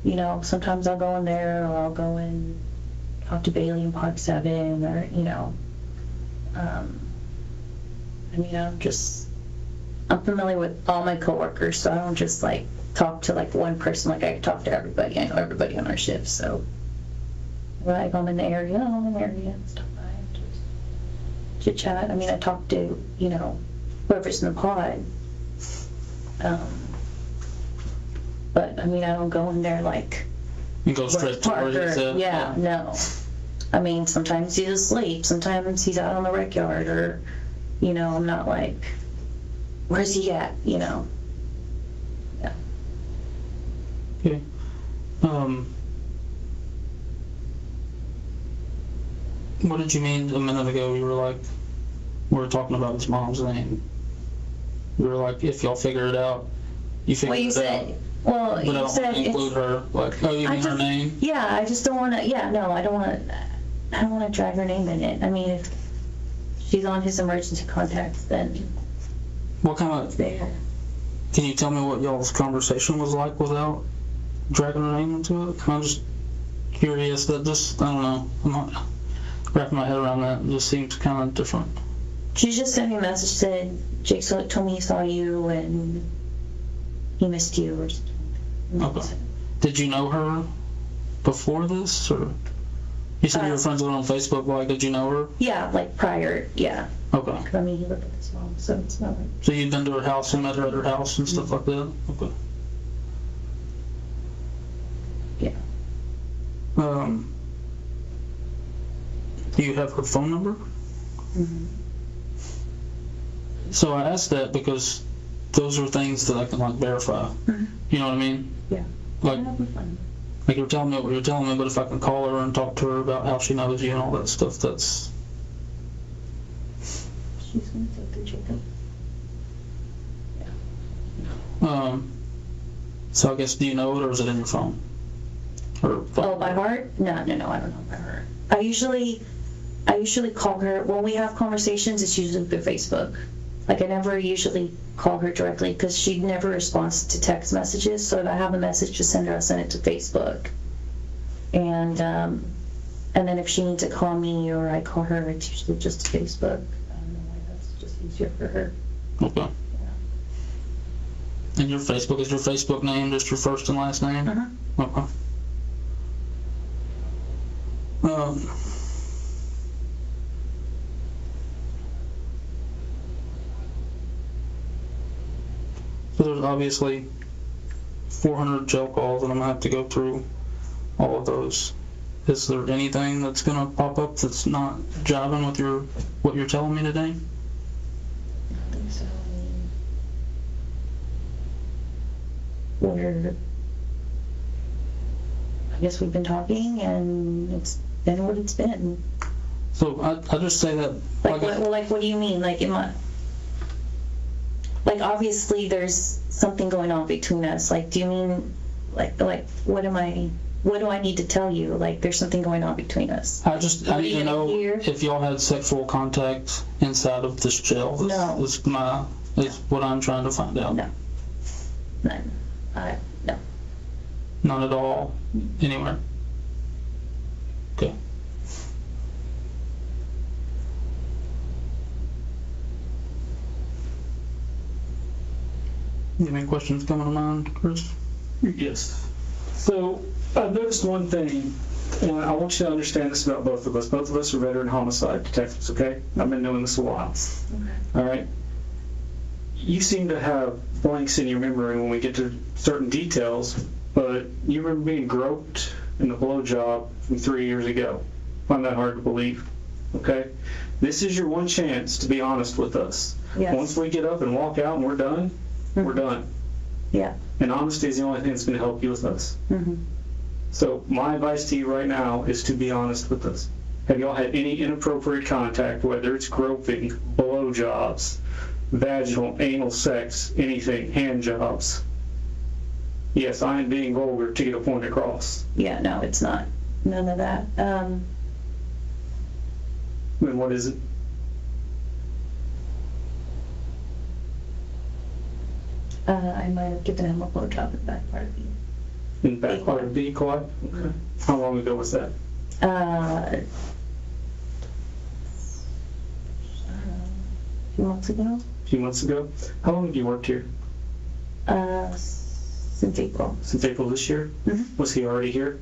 you know, sometimes I'll go in there, or I'll go and talk to Bailey in Park 7, or, you know, I mean, I'm familiar with all my coworkers, so I don't just like talk to like one person. Like, I talk to everybody. I know everybody on our shift, so like I'm in the area, and stuff. I just chit chat. I mean, I talk to, you know, whoever's in the pod. But I mean, I don't go in there like. You go straight to where he's at? Yeah, no. I mean, sometimes he's asleep. Sometimes he's out on the rec yard, or, you know, I'm not like, where's he at? You know. Yeah. Okay. What did you mean a minute ago? You were like, we were talking about his mom's name. You were like, if y'all figure it out, you figure Well, you it said, out. well, But I you don't said want to include her. Like, oh, you mean her name? Yeah, I just don't want to. Yeah, no, I don't want to drag her name in it. I mean, if she's on his emergency contacts, then What kind of? there. Can you tell me what y'all's conversation was like without dragging her name into it? I'm just curious. That just, I don't know. I'm not wrapping my head around that. It just seems kind of different. She just sent me a message, said Jake told me he saw you and he missed you or something. Okay. Did you know her before this, or you said you were friends with her on Facebook? Like, did you know her? Yeah, like prior, yeah. Okay. 'Cause I mean, he lived with his mom, so it's not like. So you'd been to her house and met her at her house and stuff like that? Okay. Do you have her phone number? So I asked that because those are things that I can like verify. You know what I mean? Yeah. Like you're telling me what you're telling me, but if I can call her and talk to her about how she knows you and all that stuff, that's. She's gonna take the chicken. So I guess, do you know it, or is it in your phone? Or Oh, by heart? No, I don't know by heart. I usually call her when we have conversations. It's usually through Facebook. Like I never usually call her directly because she never responds to text messages. So if I have a message to send her, I'll send it to Facebook. And then if she needs to call me or I call her, it's usually just Facebook. I don't know why that's just easier for her. Okay. And your Facebook, is your Facebook name just your first and last name? Okay. So there's obviously 400 jail calls, and I'm gonna have to go through all of those. Is there anything that's gonna pop up that's not jiving with what you're telling me today? I think so. I guess we've been talking and it's been what it's been. So I just say that. What do you mean? Like, obviously there's something going on between us. Like, do you mean, what do I need to tell you? Like, there's something going on between us. I need to know if y'all had sexual contact inside of this jail. No. Is what I'm trying to find out. No. None. No. None at all? Anywhere? Okay. You have any questions coming to mind, Chris? Yes. So I've noticed one thing, and I want you to understand this about both of us. Both of us are veteran homicide detectives, okay? I've been doing this a while. Okay. All right? You seem to have blanks in your memory when we get to certain details, but you remember being groped in the blowjob from 3 years ago. Find that hard to believe, okay? This is your one chance to be honest with us. Yes. Once we get up and walk out and we're done, we're done. Yeah. And honesty is the only thing that's going to help you with us. So my advice to you right now is to be honest with us. Have y'all had any inappropriate contact, whether it's groping, blowjobs, vaginal, anal sex, anything, hand jobs? Yes, I am being vulgar to get a point across. Yeah, no, it's not. None of that. Then what is it? I might have given him a blowjob in the back part of the In the back part of the quad? Okay. How long ago was that? a few months ago. A few months ago? How long have you worked here? Since April. Since April this year? Was he already here?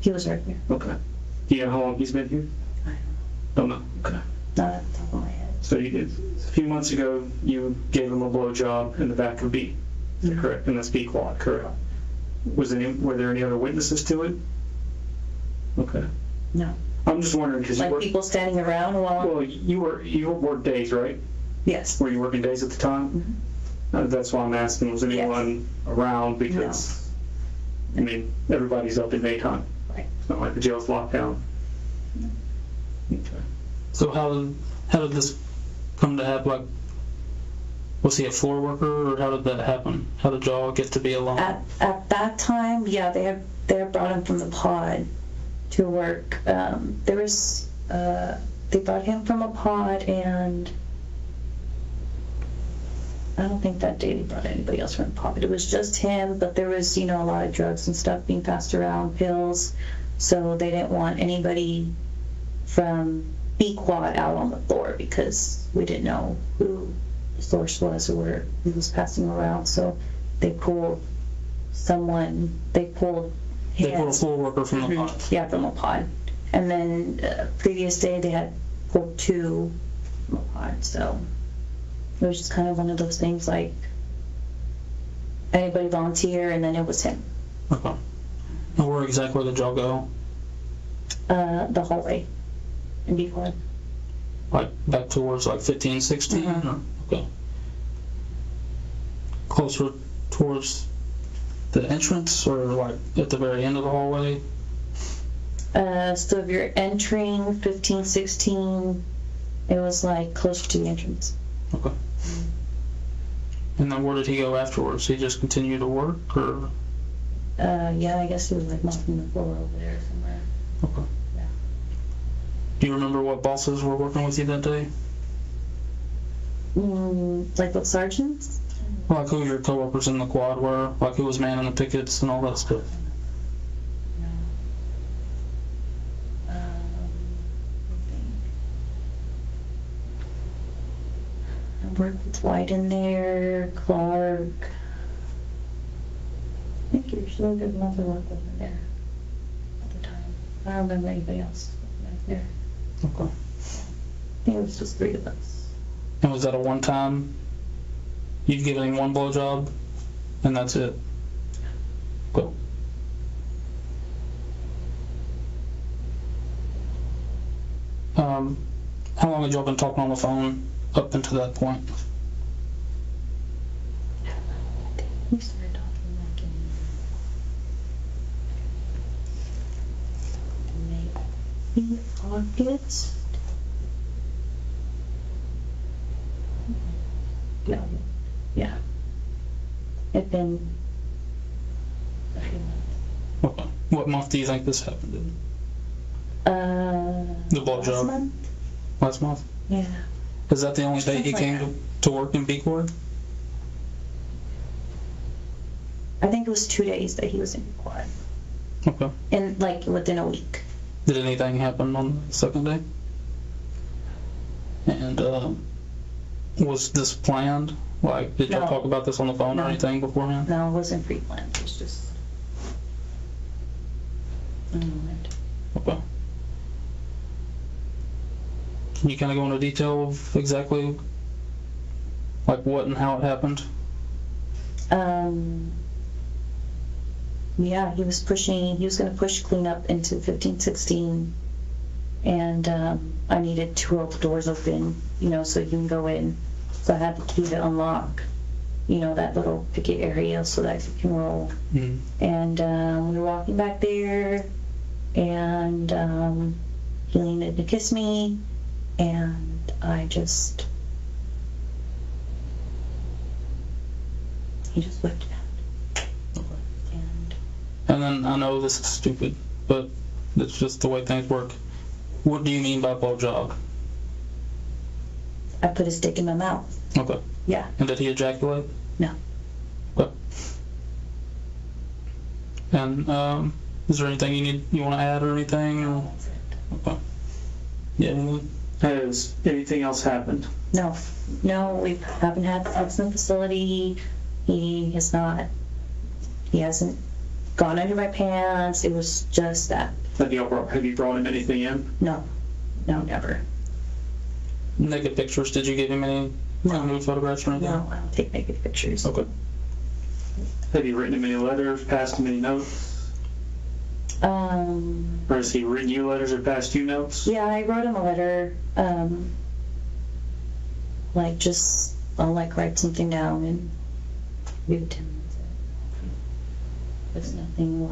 He was right here. Okay. Do you know how long he's been here? I Don't know. Okay. Not at the top of my head. So you did, a few months ago, you gave him a blowjob in the back of B. Is that correct? And that's B quad, correct? Were there any other witnesses to it? Okay. No. I'm just wondering because Like people standing around while. well, you worked days, right? Yes. Were you working days at the time? That's why I'm asking. Was anyone around? Because I mean, everybody's up in daytime. Right. It's not like the jail's locked down. Okay. So how did this come to happen? Like, was he a floor worker, or how did that happen? How did y'all get to be alone? At that time, yeah, they had brought him from the pod to work. They brought him from a pod, and I don't think that day they brought anybody else from the pod. It was just him, but there was, a lot of drugs and stuff being passed around, pills, so they didn't want anybody from B quad out on the floor because we didn't know who the source was or where he was passing around. So they pulled him. They pulled a floor worker from the pod. Yeah, from a pod. And then previous day they had pulled 2 from a pod. So it was just kind of one of those things like anybody volunteer, and then it was him. Okay. And where exactly did y'all go? The hallway in B1. Like back towards like 15, 16? Or, okay. Closer towards the entrance or like at the very end of the hallway? So if you're entering 15, 16, it was like closer to the entrance. Okay. And then where did he go afterwards? He just continued to work, or? Yeah, I guess he was like mopping the floor over there somewhere. Okay. Yeah. Do you remember what bosses were working with you that day? Like what sergeants? Like who your coworkers in the quad were? Like who was manning the pickets and all that stuff? I worked with White in there, Clark. I think you're still good enough to work with in there at the time. I don't remember anybody else back there. Okay. I think it was just 3 of us. And was that a one-time? You'd given him one blowjob, and that's it? Cool. How long had y'all been talking on the phone up until that point? We started talking like in maybe August. No. Yeah. It'd been a few months. What month do you think this happened in? The blowjob? Last month? Last month? Yeah. Is that the only day he Something like came to work in B Corps? I think it was 2 days that he was in quad. Okay. And like within a week. Did anything happen on the second day? And was this planned? Like, did y'all No. talk about this on the phone or No. anything beforehand? No, it wasn't pre-planned. It was just a moment. Okay. Can you kind of go into detail of exactly like what and how it happened? Yeah, he was going to push cleanup into 15, 16, and I needed to roll the doors open, so you can go in. So I had the key to unlock, that little picket area so that you can roll. And we were walking back there, and he leaned in to kiss me, and he just whipped it out. And then I know this is stupid, but it's just the way things work. What do you mean by blowjob? I put his dick in my mouth. Okay. Yeah. And did he ejaculate? No. Okay. And is there anything you want to add or anything? Or? Okay. Yeah. Has anything else happened? No, we haven't had sex in the facility. He hasn't gone under my pants. It was just that. Have you brought him anything in? No, never. Naked pictures, did you give him any nude photographs or anything? No, I don't take naked pictures. Okay. Have you written him any letters, passed him any notes? Or has he written you letters or passed you notes? Yeah, I wrote him a letter. I'll write something down and give it to him. It's nothing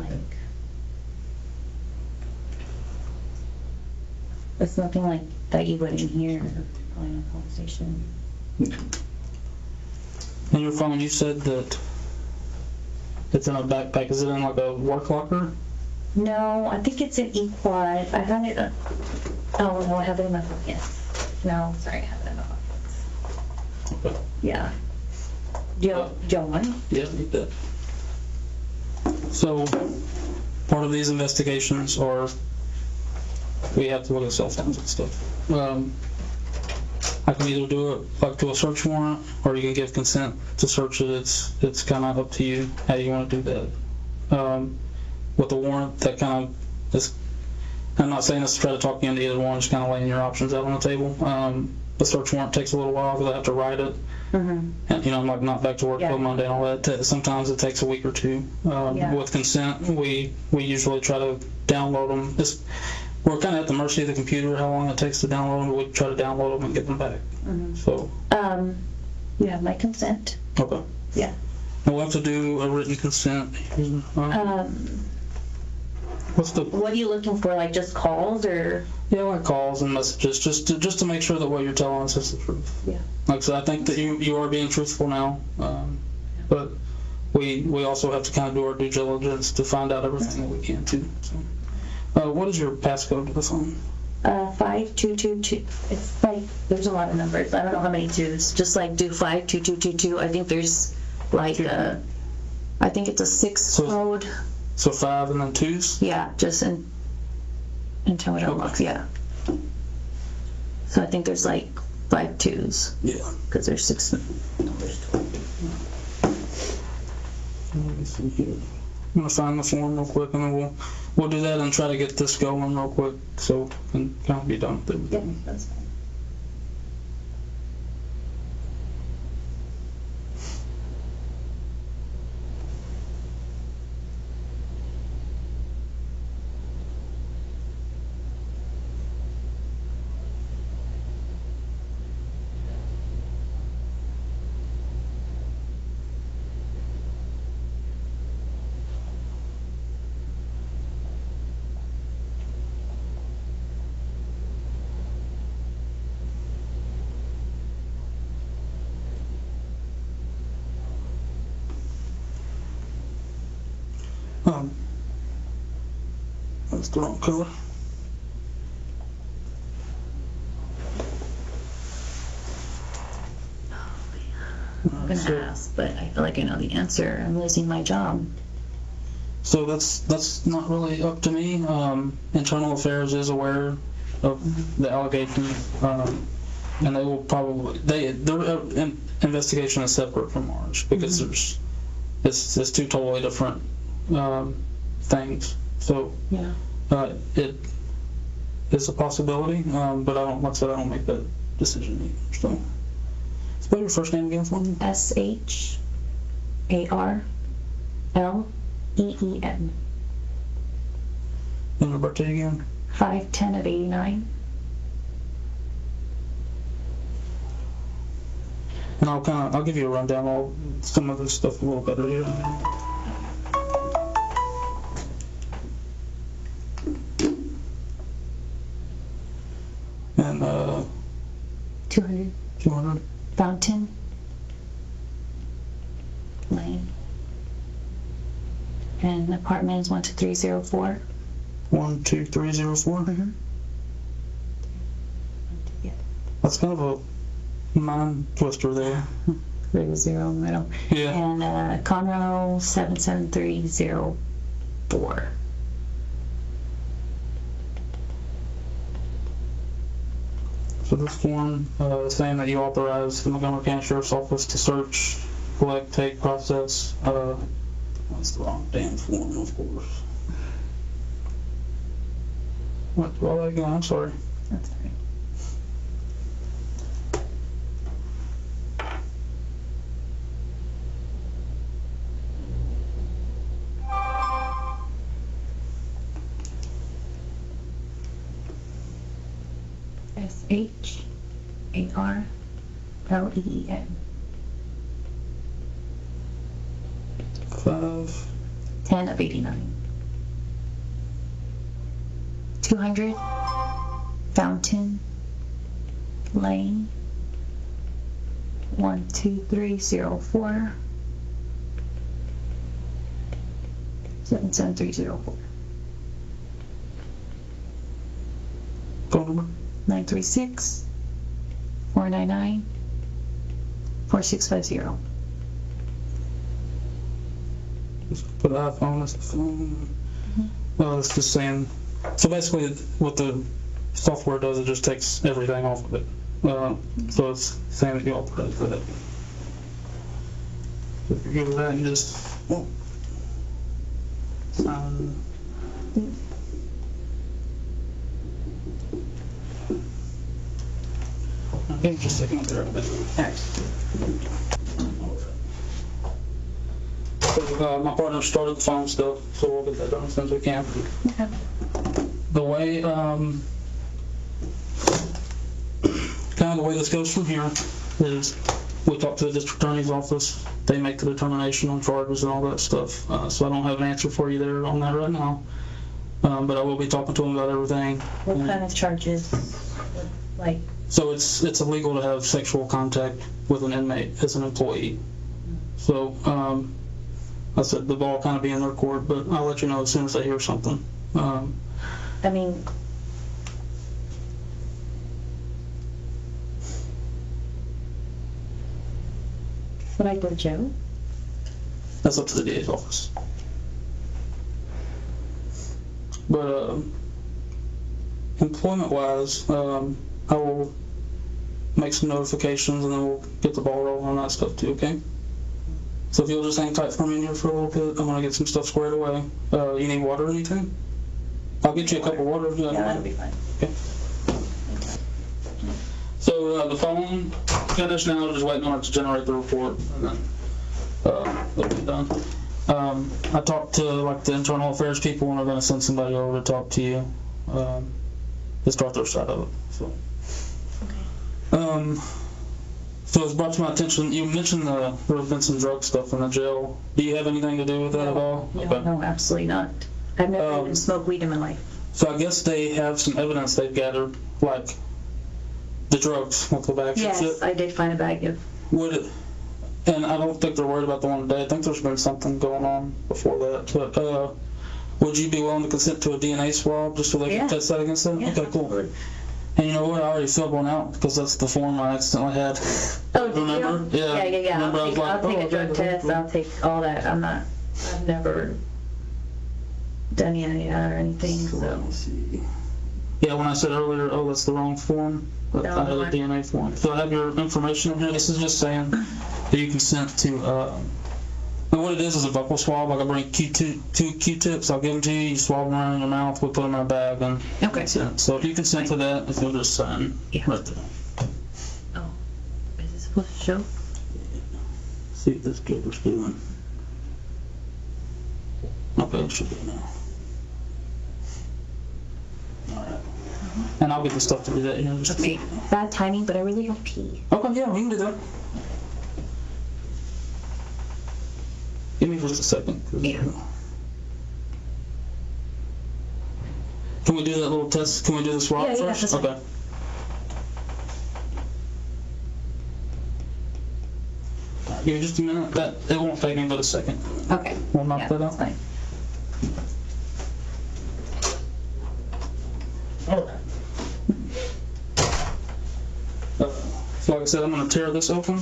like that you wouldn't hear probably in a conversation. In your phone, you said that it's in a backpack. Is it in like a work locker? No, I think it's an E-quad. I had it. Oh no, I have it in my pocket. No, sorry, I have it in my pocket. Okay. Yeah. Do you want it? Yeah, I need that. So, part of these investigations are we have to look at cell phones and stuff. I can either do it like to a search warrant, or you can give consent to search it. It's kind of up to you how you want to do that. With the warrant, that kind of is. I'm not saying this to try to talk you into either one. Just kind of laying your options out on the table. The search warrant takes a little while because I have to write it. And I'm like not back to work till Monday and all that. Sometimes it takes a week or two. With consent, we usually try to download them. we're kind of at the mercy of the computer, how long it takes to download them, but we try to download them and get them back. So, You have my consent. okay. Yeah. And we'll have to do a written consent. What's the, What are you looking for? Like just calls or? yeah, like calls and messages, just to make sure that what you're telling us is the truth. Yeah. Like I said, I think that you are being truthful now, but we also have to kind of do our due diligence to find out everything that we can too. So, what is your passcode to the phone? 5222. It's like, there's a lot of numbers. I don't know how many twos. Just like do 52222. I think there's like I think it's a 6 code. So 5 and then 2s? Yeah, just until it unlocks, yeah. So I think there's like 5 twos. Yeah. Because there's 6 numbers. Let me see here. I'm gonna find the form real quick, and then we'll do that and try to get this going real quick, so we can kind of be done with it. Yeah, that's fine. That's the wrong color. I'm gonna ask, but I feel like I know the answer. I'm losing my job. So that's not really up to me. Internal Affairs is aware of the allegation, and they will probably their investigation is separate from ours because it's two totally different things. So Yeah. it is a possibility, but I don't, like I said, I don't make that decision either. So, spell your first name again for me. SHARLEEN. And your birthday again. 5/10/89. And I'll give you a rundown on some of this stuff a little better here. And 200 200 Fountain Lane. And apartment is 12304. 12304. Yeah. That's kind of a mind twister there. There's a 0 in the middle. Yeah. And Conroe 77304. So this form saying that you authorize the Montgomery County Sheriff's Office to search, collect, take, process. That's the wrong damn form, of course. What? All that again? I'm sorry. That's right. SHARLEEN. 5/10/89. 200 Fountain Lane. 12304. 77304. Phone number? 936-499-4650. Just put iPhone as the phone. Well, it's just saying. So basically, what the software does, it just takes everything off of it. So it's saying that you authorize that. So if you go to that and just sign. Okay, just a second there. So, my partner started the phone stuff, so we'll get that done as soon as we can. Okay. the way, kind of the way this goes from here is we talk to the district attorney's office. They make the determination on charges and all that stuff. So I don't have an answer for you there on that right now. But I will be talking to them about everything. What kind of charges? Like, So it's illegal to have sexual contact with an inmate as an employee. So I said the ball kind of be in their court, but I'll let you know as soon as I hear something. I mean, would I go to jail? That's up to the DA's office. But employment-wise, I will make some notifications and then we'll get the ball rolling on that stuff too, okay? So if you'll just hang tight for me in here for a little bit, I'm gonna get some stuff squared away. You need water or anything? I'll get you a cup of water. Yeah, that'll be fine. Okay. So the phone finish now, just waiting on it to generate the report, and then it'll be done. I talked to like the internal affairs people, and they're going to send somebody over to talk to you to start their side of it. So, so it's brought to my attention. You mentioned there have been some drug stuff in the jail. Do you have anything to do with that at all? No, Okay. no, absolutely not. I've never even smoked weed in my life. So I guess they have some evidence they've gathered, like the drugs, like the bags and shit. Yes, I did find a bag of. Would it, and I don't think they're worried about the one today. I think there's been something going on before that. But would you be willing to consent to a DNA swab just so they can test that against them? Yeah, Okay, cool. absolutely. And you know what? I already filled one out because that's the form I accidentally had. Oh, did Remember? you? Yeah. Yeah. Remember, I was like, I'll take a drug test. I'll take all that. I've never done any of that or anything. So. Let me see. Yeah, when I said earlier, oh, that's the wrong form, but I had a DNA form. So I have your information in here. This is just saying that you consent to, and what it is a buccal swab. Like I bring two Q-tips, I'll give them to you, you swab them around in your mouth, we'll put them in a bag, and Okay. consent. So if you consent to that, if you'll just sign right there. Oh, is it supposed to show? See what this joker's doing. Okay, it should be now. Alright. And I'll get the stuff to do that, just Okay. Bad timing, but I really have pee. Okay, yeah, we can do that. Give me just a second. Yeah. Can we do that little test? Can we do the swab Yeah, first? that's fine. Okay. Give me just a minute. It won't take me but a second. Okay. We'll knock that out. That's fine. Alright. So like I said, I'm going to tear this open,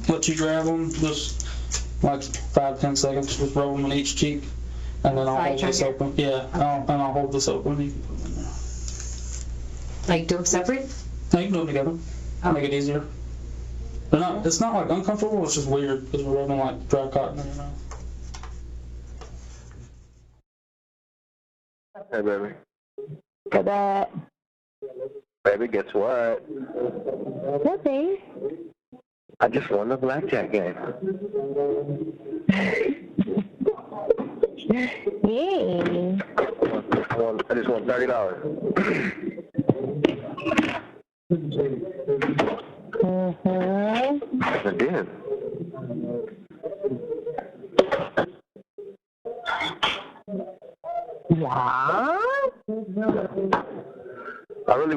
let you grab them, just like 5-10 seconds, just rub them in each cheek, and then I'll hold this open. Yeah, and I'll hold this open. You can put them in there. Like, do them separate? No, you can do them together. Make it easier. They're not. It's not like uncomfortable. It's just weird because we're rubbing like dry cotton in your mouth. Hey, baby. Got that. Baby, guess what? Okay. I just won the blackjack game. Yay. I just won $30. Mm-hmm. I did. What? I really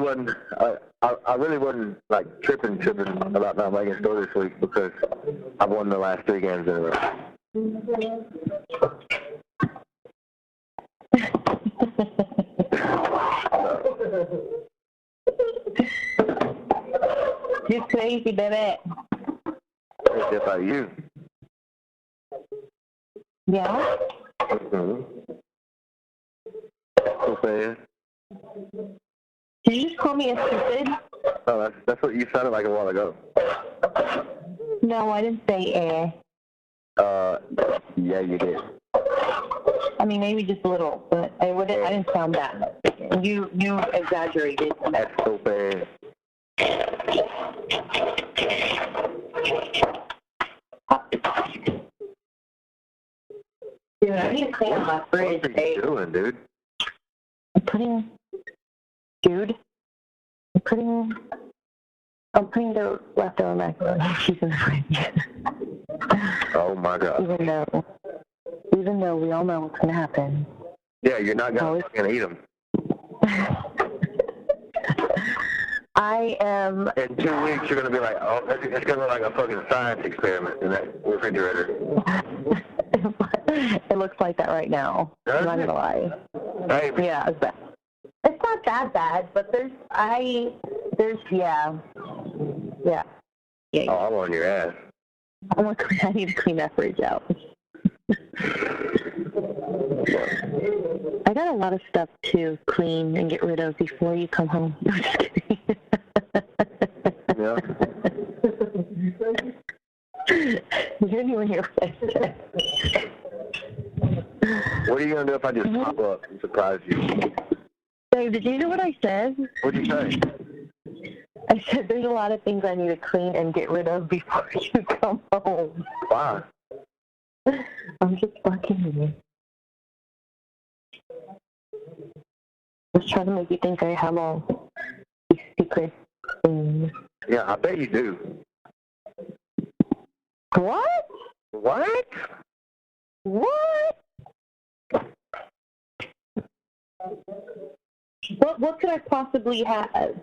wasn't like tripping about not making a store this week because I won the last 3 games in a row. You're crazy, baby. Crazy about you. Yeah? Mm-hmm. So fast. Did you just call me a stupid? Oh, that's what you sounded like a while ago. No, I didn't say eh. Yeah, you did. I mean, maybe just a little, but I didn't sound that. You exaggerated. That's so bad. Dude, I need to clean up my fridge. What are you doing, dude? I'm putting Dude, I'm putting the leftover macaroni and cheese in the fridge. Oh my God. Even though we all know what's gonna happen. Yeah, you're not gonna fucking eat them. I am. In 2 weeks, you're gonna be like, oh, it's gonna look like a fucking science experiment in that refrigerator. It looks like that right now. I'm not gonna lie. Hey, Yeah, it's bad. It's not that bad, but yeah. oh, I'm on your ass. I need to clean that fridge out. I got a lot of stuff to clean and get rid of before you come home. No, just kidding. Yeah. You didn't even hear what I said. What are you gonna do if I just pop up and surprise you? Dave, did you hear what I said? What'd you say? I said there's a lot of things I need to clean and get rid of before you come home. Why? I'm just fucking with you. I was trying to make you think I have all these secret things. Yeah, I bet you do. What? What? What? What could I possibly have?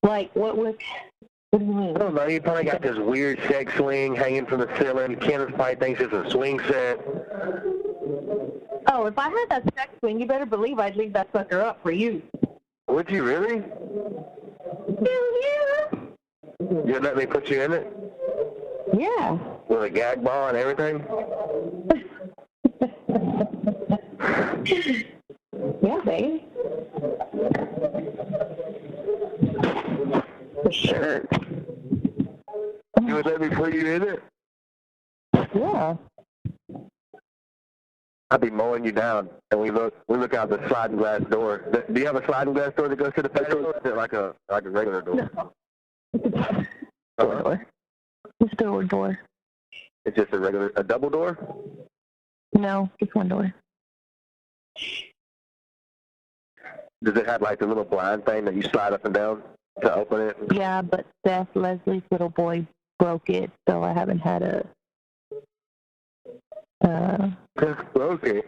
Like, what do you mean? I don't know. You probably got this weird sex swing hanging from the ceiling. Kenneth probably thinks it's a swing set. Oh, if I had that sex swing, you better believe I'd leave that sucker up for you. Would you really? Hell yeah. You'd let me put you in it? Yeah. With a gag ball and everything? Yeah, baby. For sure. You would let me put you in it? Yeah. I'd be mowing you down, and we look out the sliding glass door. Do you have a sliding glass door that goes to the patio, or is it like a regular door? No. Door. Just a door. It's just a double door? No, just one door. Does it have like the little blind thing that you slide up and down to open it? Yeah, but Seth, Leslie's little boy, broke it, so I haven't had a... Okay.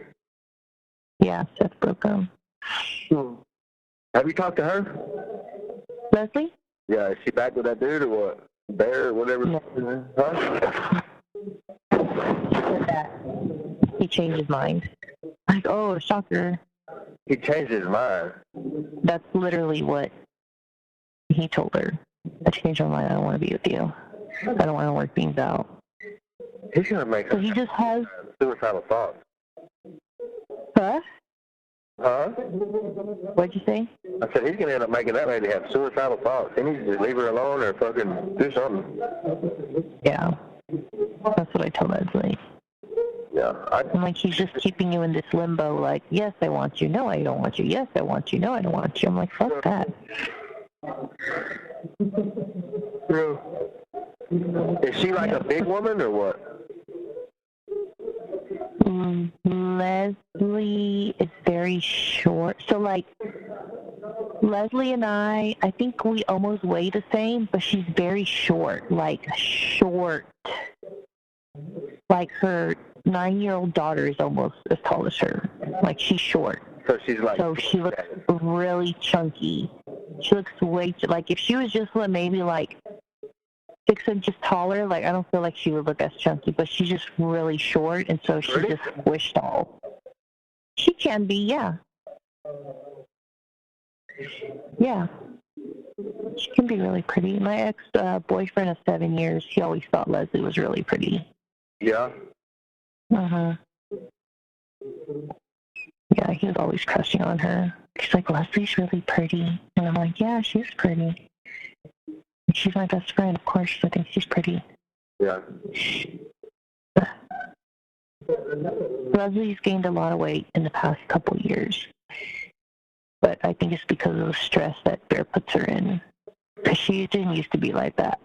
Yeah, Seth broke them. Have you talked to her? Leslie? Yeah, is she back with that dude or what? Bear or whatever? No. Huh? Said that. He changed his mind. Like, oh, shocker. He changed his mind. That's literally what he told her. I changed my mind. I don't want to be with you. I don't want to work things out. He's gonna make So he just has... suicidal thoughts. Huh? Huh? What'd you say? I said he's gonna end up making that lady have suicidal thoughts. He needs to just leave her alone or fucking do something. Yeah. That's what I told Leslie. Yeah. I'm like, he's just keeping you in this limbo, like, yes, I want you, no, I don't want you, yes, I want you, no, I don't want you. I'm like, fuck that. Is she like a big woman or what? Leslie is very short. So, like, Leslie and I think we almost weigh the same, but she's very short. Like, short. Like, her 9-year-old daughter is almost as tall as her. Like, she's short. So she's like... So she looks really chunky. She looks way... Like, if she was just maybe, like, 6 inches taller, like, I don't feel like she would look as chunky, but she's just really short, and so she's just squished all. She can be, yeah. Yeah. She can be really pretty. My ex-boyfriend of 7 years, he always thought Leslie was really pretty. Yeah? Uh-huh. Yeah, he was always crushing on her. He's like, Leslie's really pretty. And I'm like, yeah, she's pretty. She's my best friend, of course. I think she's pretty. Yeah. Leslie's gained a lot of weight in the past couple years. But I think it's because of the stress that Bear puts her in. Because she didn't used to be like that.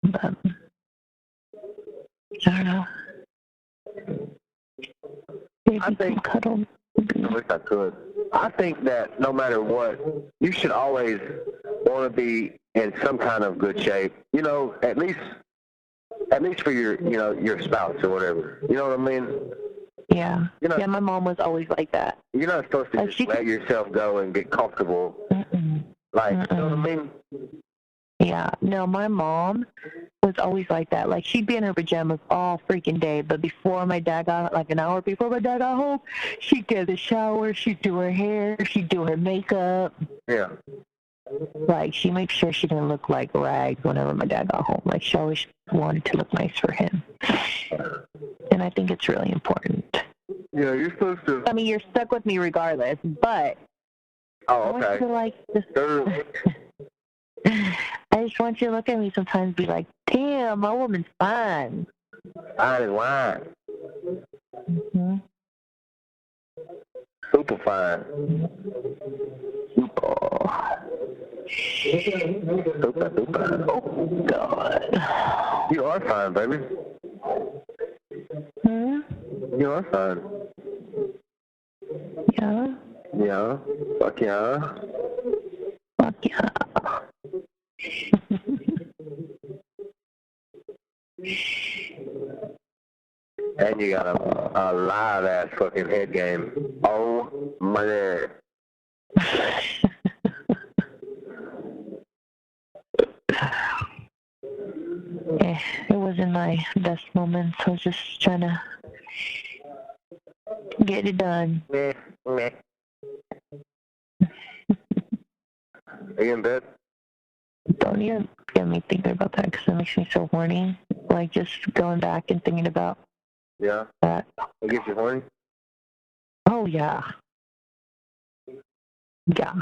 But, I don't know. Maybe I think, cuddle. I wish I could. I think that no matter what, you should always want to be in some kind of good shape. You know, at least for your spouse or whatever. You know what I mean? Yeah. You know, Yeah, my mom was always like that. You're not supposed to just let yourself go and get comfortable. Like, you know what I mean? Yeah. No, my mom was always like that. Like, she'd be in her pajamas all freaking day, but before my dad got, like an hour before my dad got home, she'd get a shower, she'd do her hair, she'd do her makeup. Yeah. Like, she made sure she didn't look like rags whenever my dad got home. Like, she always wanted to look nice for him. And I think it's really important. Yeah, you're supposed to. I mean, you're stuck with me regardless, but Oh, I okay. want you to, like, I just want you to look at me sometimes and be like, damn, my woman's fine. Fine as wine. Mm-hmm. Super fine. Super. Oh, God. you are fine, baby. Hmm? You are fine. Yeah? Yeah. Fuck yeah. Fuck yeah. And you got a live ass fucking head game. Oh my god. It wasn't my best moment, so I was just trying to get it done. Meh, meh. Are you in bed? Don't even get me thinking about that because it makes me so horny. Like, just going back and thinking about Yeah. that. It gets you horny? Oh, yeah. Yeah.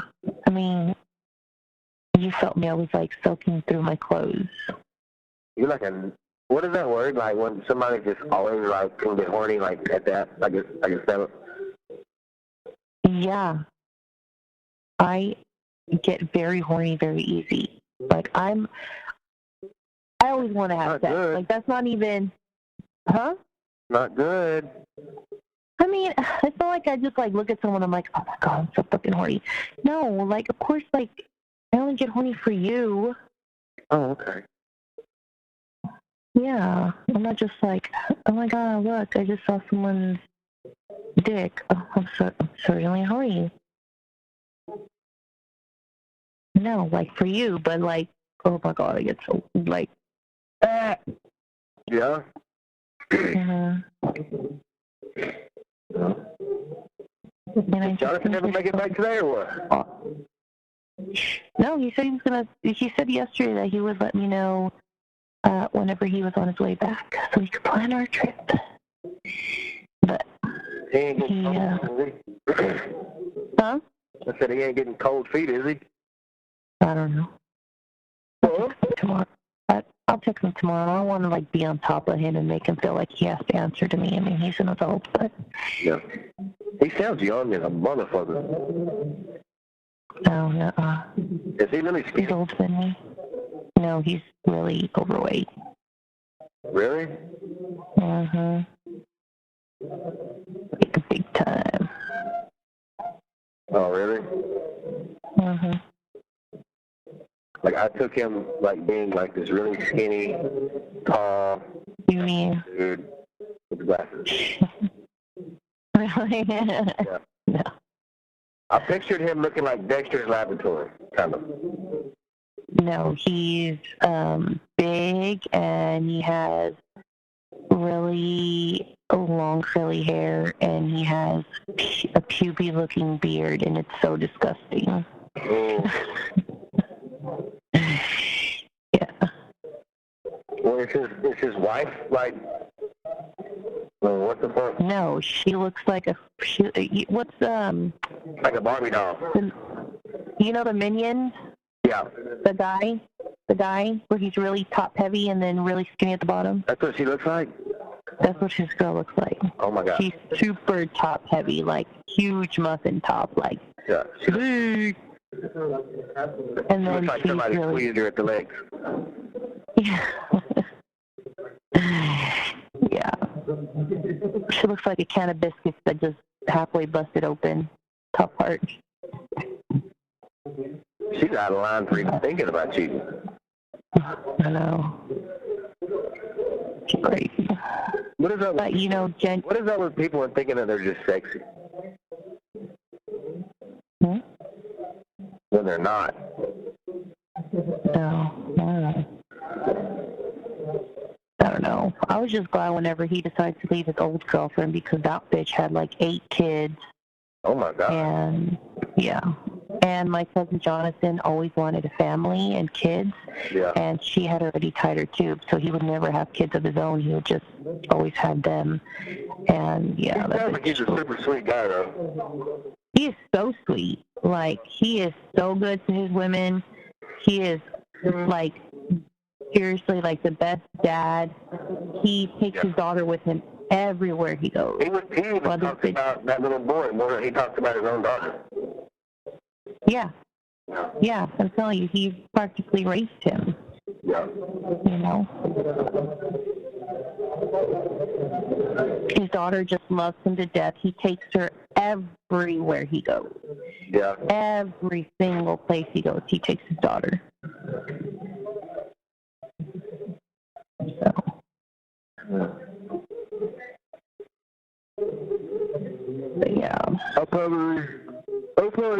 I mean, you felt me. I was, like, soaking through my clothes. You're like what is that word? Like when somebody just always like can get horny like at that? I guess that. Yeah. I get very horny very easy. Like, I always want to have Not sex. good. Like, that's not even, huh? Not good. I mean, I feel like I just, like, look at someone, I'm like, oh, my God, I'm so fucking horny. No, like, of course, like, I only get horny for you. Oh, okay. Yeah. I'm not just like, oh, my God, look, I just saw someone's dick. Oh, I'm certainly horny. No, like, for you, but, like, oh, my God, I get so, like, Yeah. and I just Jonathan never make it back today or what? No, he said he said yesterday that he would let me know whenever he was on his way back so we could plan our trip. But He ain't getting he, cold, is he? huh? I said he ain't getting cold feet, is he? I don't know. Huh? Tomorrow. I'll text him tomorrow. I don't want to, like, be on top of him and make him feel like he has to answer to me. I mean, he's an adult, but... Yeah. He sounds young as a motherfucker. No, nuh-uh. Is he really He's skinny? older than me. No, he's really overweight. Really? Mm-hmm. Like, big time. Oh, really? Mm-hmm. Like, I took him, like, being, like, this really skinny, tall You mean... dude with glasses. Really? Yeah. No. I pictured him looking like Dexter's Laboratory, kind of. No, he's big and he has really long curly hair and he has a puby-looking beard and it's so disgusting. Oh. Yeah. Well, is his wife, like, well, what the fuck? No, she looks like what's Like a Barbie doll. you know the Minions? Yeah. The guy where he's really top heavy and then really skinny at the bottom. That's what she looks like? That's what his girl looks like. Oh, my God. She's super top heavy, like huge muffin top, like Yeah. She big. And then looks like she's somebody really squeezed her at the legs. yeah. Yeah. She looks like a can of biscuits that just halfway busted open, top part. She's out of line for even thinking about cheating. I know. She's crazy. What is up? But, you know, What is up with people and thinking that they're just sexy Hmm? when they're not? No, I don't know. I was just glad whenever he decided to leave his old girlfriend because that bitch had like 8 kids. Oh my God. And, yeah. And my cousin Jonathan always wanted a family and kids. Yeah. And she had already tied her tube, so he would never have kids of his own. He would just always have them. And, yeah. He's a super sweet guy, though. He is so sweet. Like, he is so good to his women. He is, like, seriously, like, the best dad. He takes his daughter with him everywhere he goes. He even talked about that little boy more than he talked about his own daughter. Yeah. Yeah, I'm telling you, he practically raised him. Yeah. You know? His daughter just loves him to death. He takes her everywhere he goes. Yeah. Every single place he goes, he takes his daughter. So. But yeah. I'll probably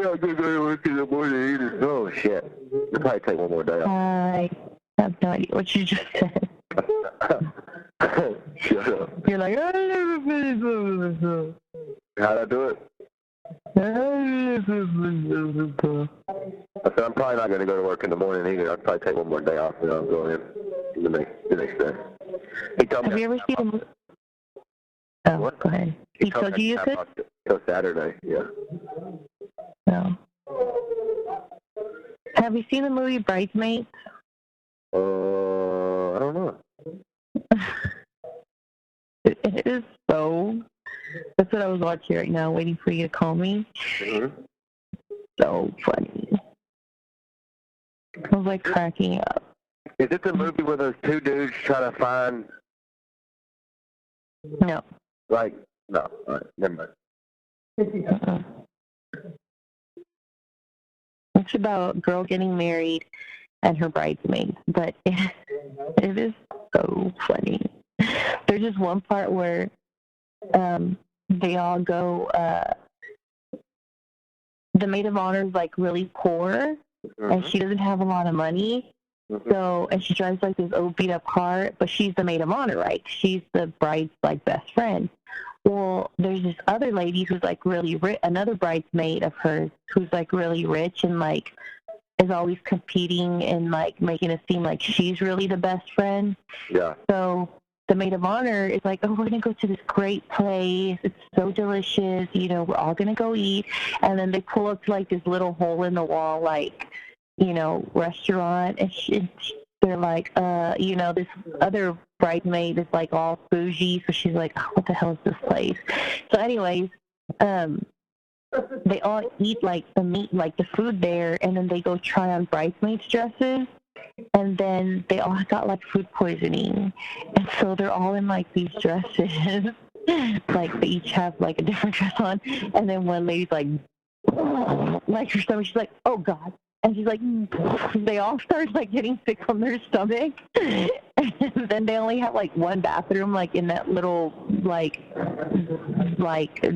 not go to work in the morning either. Oh, shit. You'll probably take one more day off. I have no idea what you just said. Shut up. You're like, I never finished this. How'd I do it? I said I'm probably not going to go to work in the morning either. I'll probably take one more day off and I'll go in the next day. He told me. Have you ever seen him? Oh, What? go ahead. He told you could? Till Saturday, yeah. No. Have you seen the movie Bridesmaids? I don't know. It is so. That's what I was watching right now, waiting for you to call me. Mm-hmm. So funny. I was like cracking up. Is it the movie where those 2 dudes try to find, No. like, no, all right, never mind. Uh-uh. It's about a girl getting married and her bridesmaids, but it is so funny. There's just one part where they all go, the maid of honor is like really poor, and she doesn't have a lot of money. So, and she drives like this old beat up car, but she's the maid of honor, right? She's the bride's like best friend. Well, there's this other lady who's like really rich, another bridesmaid of hers who's like really rich and like is always competing and like making it seem like she's really the best friend. Yeah. So the maid of honor is like, oh, we're going to go to this great place. It's so delicious. You know, we're all going to go eat. And then they pull up to like this little hole in the wall, like, you know, restaurant. And they're like, you know, this other bridesmaid is like all bougie. So she's like, oh, what the hell is this place? So anyways, they all eat like the meat, like the food there. And then they go try on bridesmaids' dresses. And then they all got like food poisoning, and so they're all in like these dresses, like they each have like a different dress on. And then one lady's like her stomach, she's like, oh God, and she's like, they all start like getting sick from their stomach. And then they only have like one bathroom, like in that little like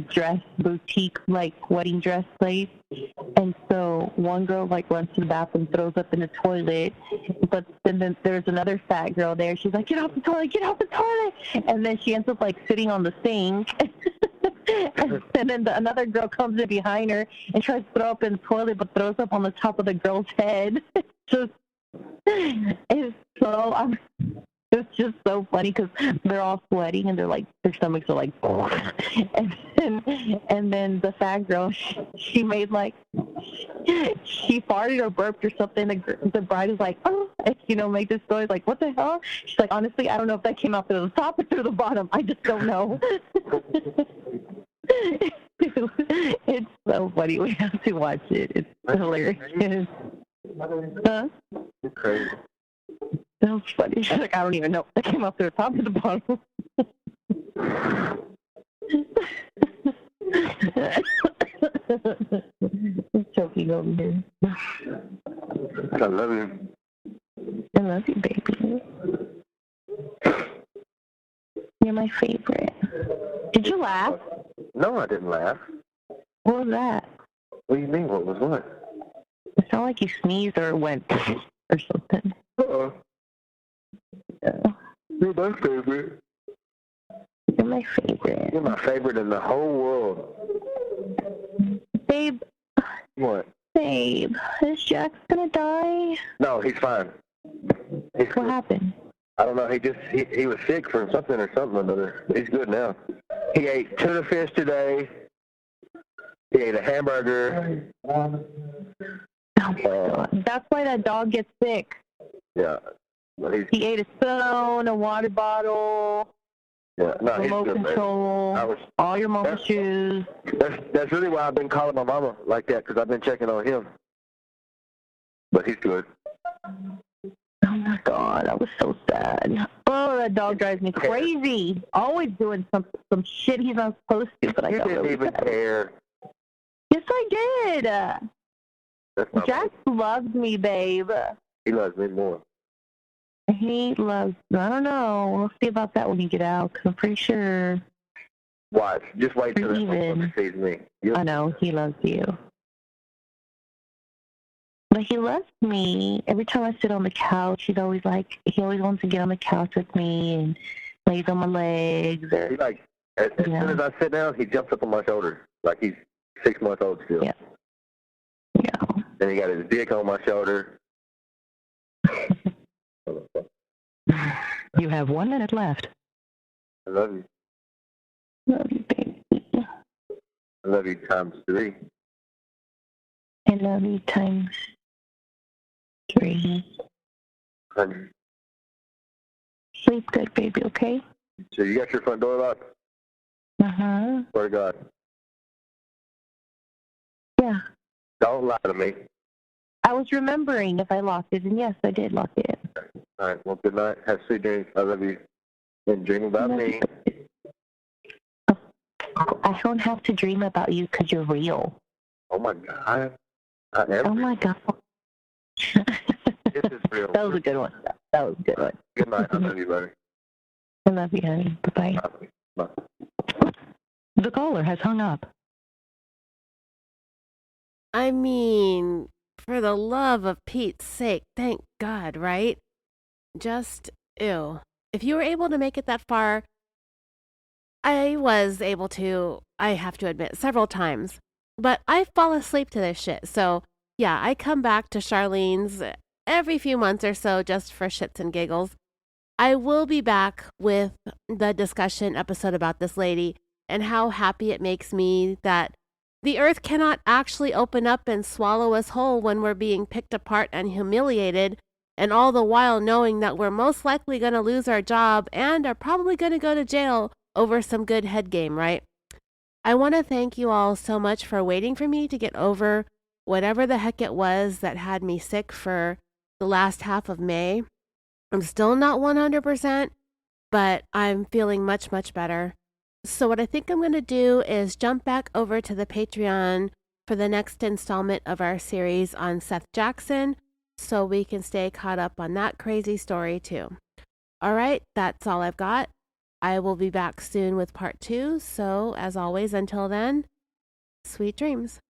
dress boutique, like wedding dress place. And so one girl like runs to the bathroom, throws up in the toilet, but then there's another fat girl there. She's like, get off the toilet, get off the toilet. And then she ends up like sitting on the sink. And then another girl comes in behind her and tries to throw up in the toilet, but throws up on the top of the girl's head. It's just so funny because they're all sweating and they're like, their stomachs are like, and then the fat girl, she made like, she farted or burped or something. The bride is like, oh, and, you know, make this noise like, what the hell? She's like, honestly, I don't know if that came out through the top or through the bottom. I just don't know. It's so funny. We have to watch it. It's hilarious. Huh? Crazy. That was funny. She's like, I don't even know if that came out through the top or the bottom. I'm choking over here. I love you. I love you, baby. You're my favorite. Did you laugh? No, I didn't laugh. What was that? What do you mean? What was what? It sounded like you sneezed or went or something. Uh-oh. Yeah. You're my favorite. You're my favorite. You're my favorite in the whole world. Babe. What? Babe. Is Jax gonna die? No, he's fine. What happened? I don't know. He was sick from something or another. He's good now. He ate tuna fish today. He ate a hamburger. Oh my God. That's why that dog gets sick. Yeah. But He ate a spoon, a water bottle, yeah. No, he's remote good, man. control, all your mama shoes. That's really why I've been calling my mama like that, because I've been checking on him. But he's good. Oh my God, I was so sad. Oh, that dog drives me crazy. Always doing some shit he's not supposed to, but I You don't didn't really even care. Yes, I did. That's not Jax loves me, babe. He loves me more. He loves, I don't know. We'll see about that when you get out, because I'm pretty sure. Watch. Just wait till Even. he sees me. I know, he loves you. But he loves me. Every time I sit on the couch, he always wants to get on the couch with me and lays on my legs. Or, He like, as soon as I sit down, he jumps up on my shoulder. Like he's 6 months old still. Yeah. Yeah. Then he got his dick on my shoulder. You have 1 minute left. I love you. Love you, baby. I love you times 3. I love you times 3. 100. Sleep good, baby, okay? So you got your front door locked? Uh-huh. Swear to God. Yeah. Don't lie to me. I was remembering if I locked it, and yes, I did lock it. All right. Well, good night. Have sweet dreams. I love you. And dream about me. I don't have to dream about you because you're real. Oh, my God. I am. Oh, my God. This is real. That was a good one. That was a good one. Good night. I love you, buddy. I love you, honey. Bye-bye. Bye. The caller has hung up. I mean, for the love of Pete's sake, thank God, right? Just, ew. If you were able to make it that far, I was able to, I have to admit, several times. But I fall asleep to this shit. So, yeah, I come back to Sharlene's every few months or so just for shits and giggles. I will be back with the discussion episode about this lady and how happy it makes me that the earth cannot actually open up and swallow us whole when we're being picked apart and humiliated, and all the while knowing that we're most likely going to lose our job and are probably going to go to jail over some good head game, right? I want to thank you all so much for waiting for me to get over whatever the heck it was that had me sick for the last half of May. I'm still not 100%, but I'm feeling much, much better. So what I think I'm going to do is jump back over to the Patreon for the next installment of our series on Seth Jackson so we can stay caught up on that crazy story too. All right, that's all I've got. I will be back soon with part 2. So as always, until then, sweet dreams.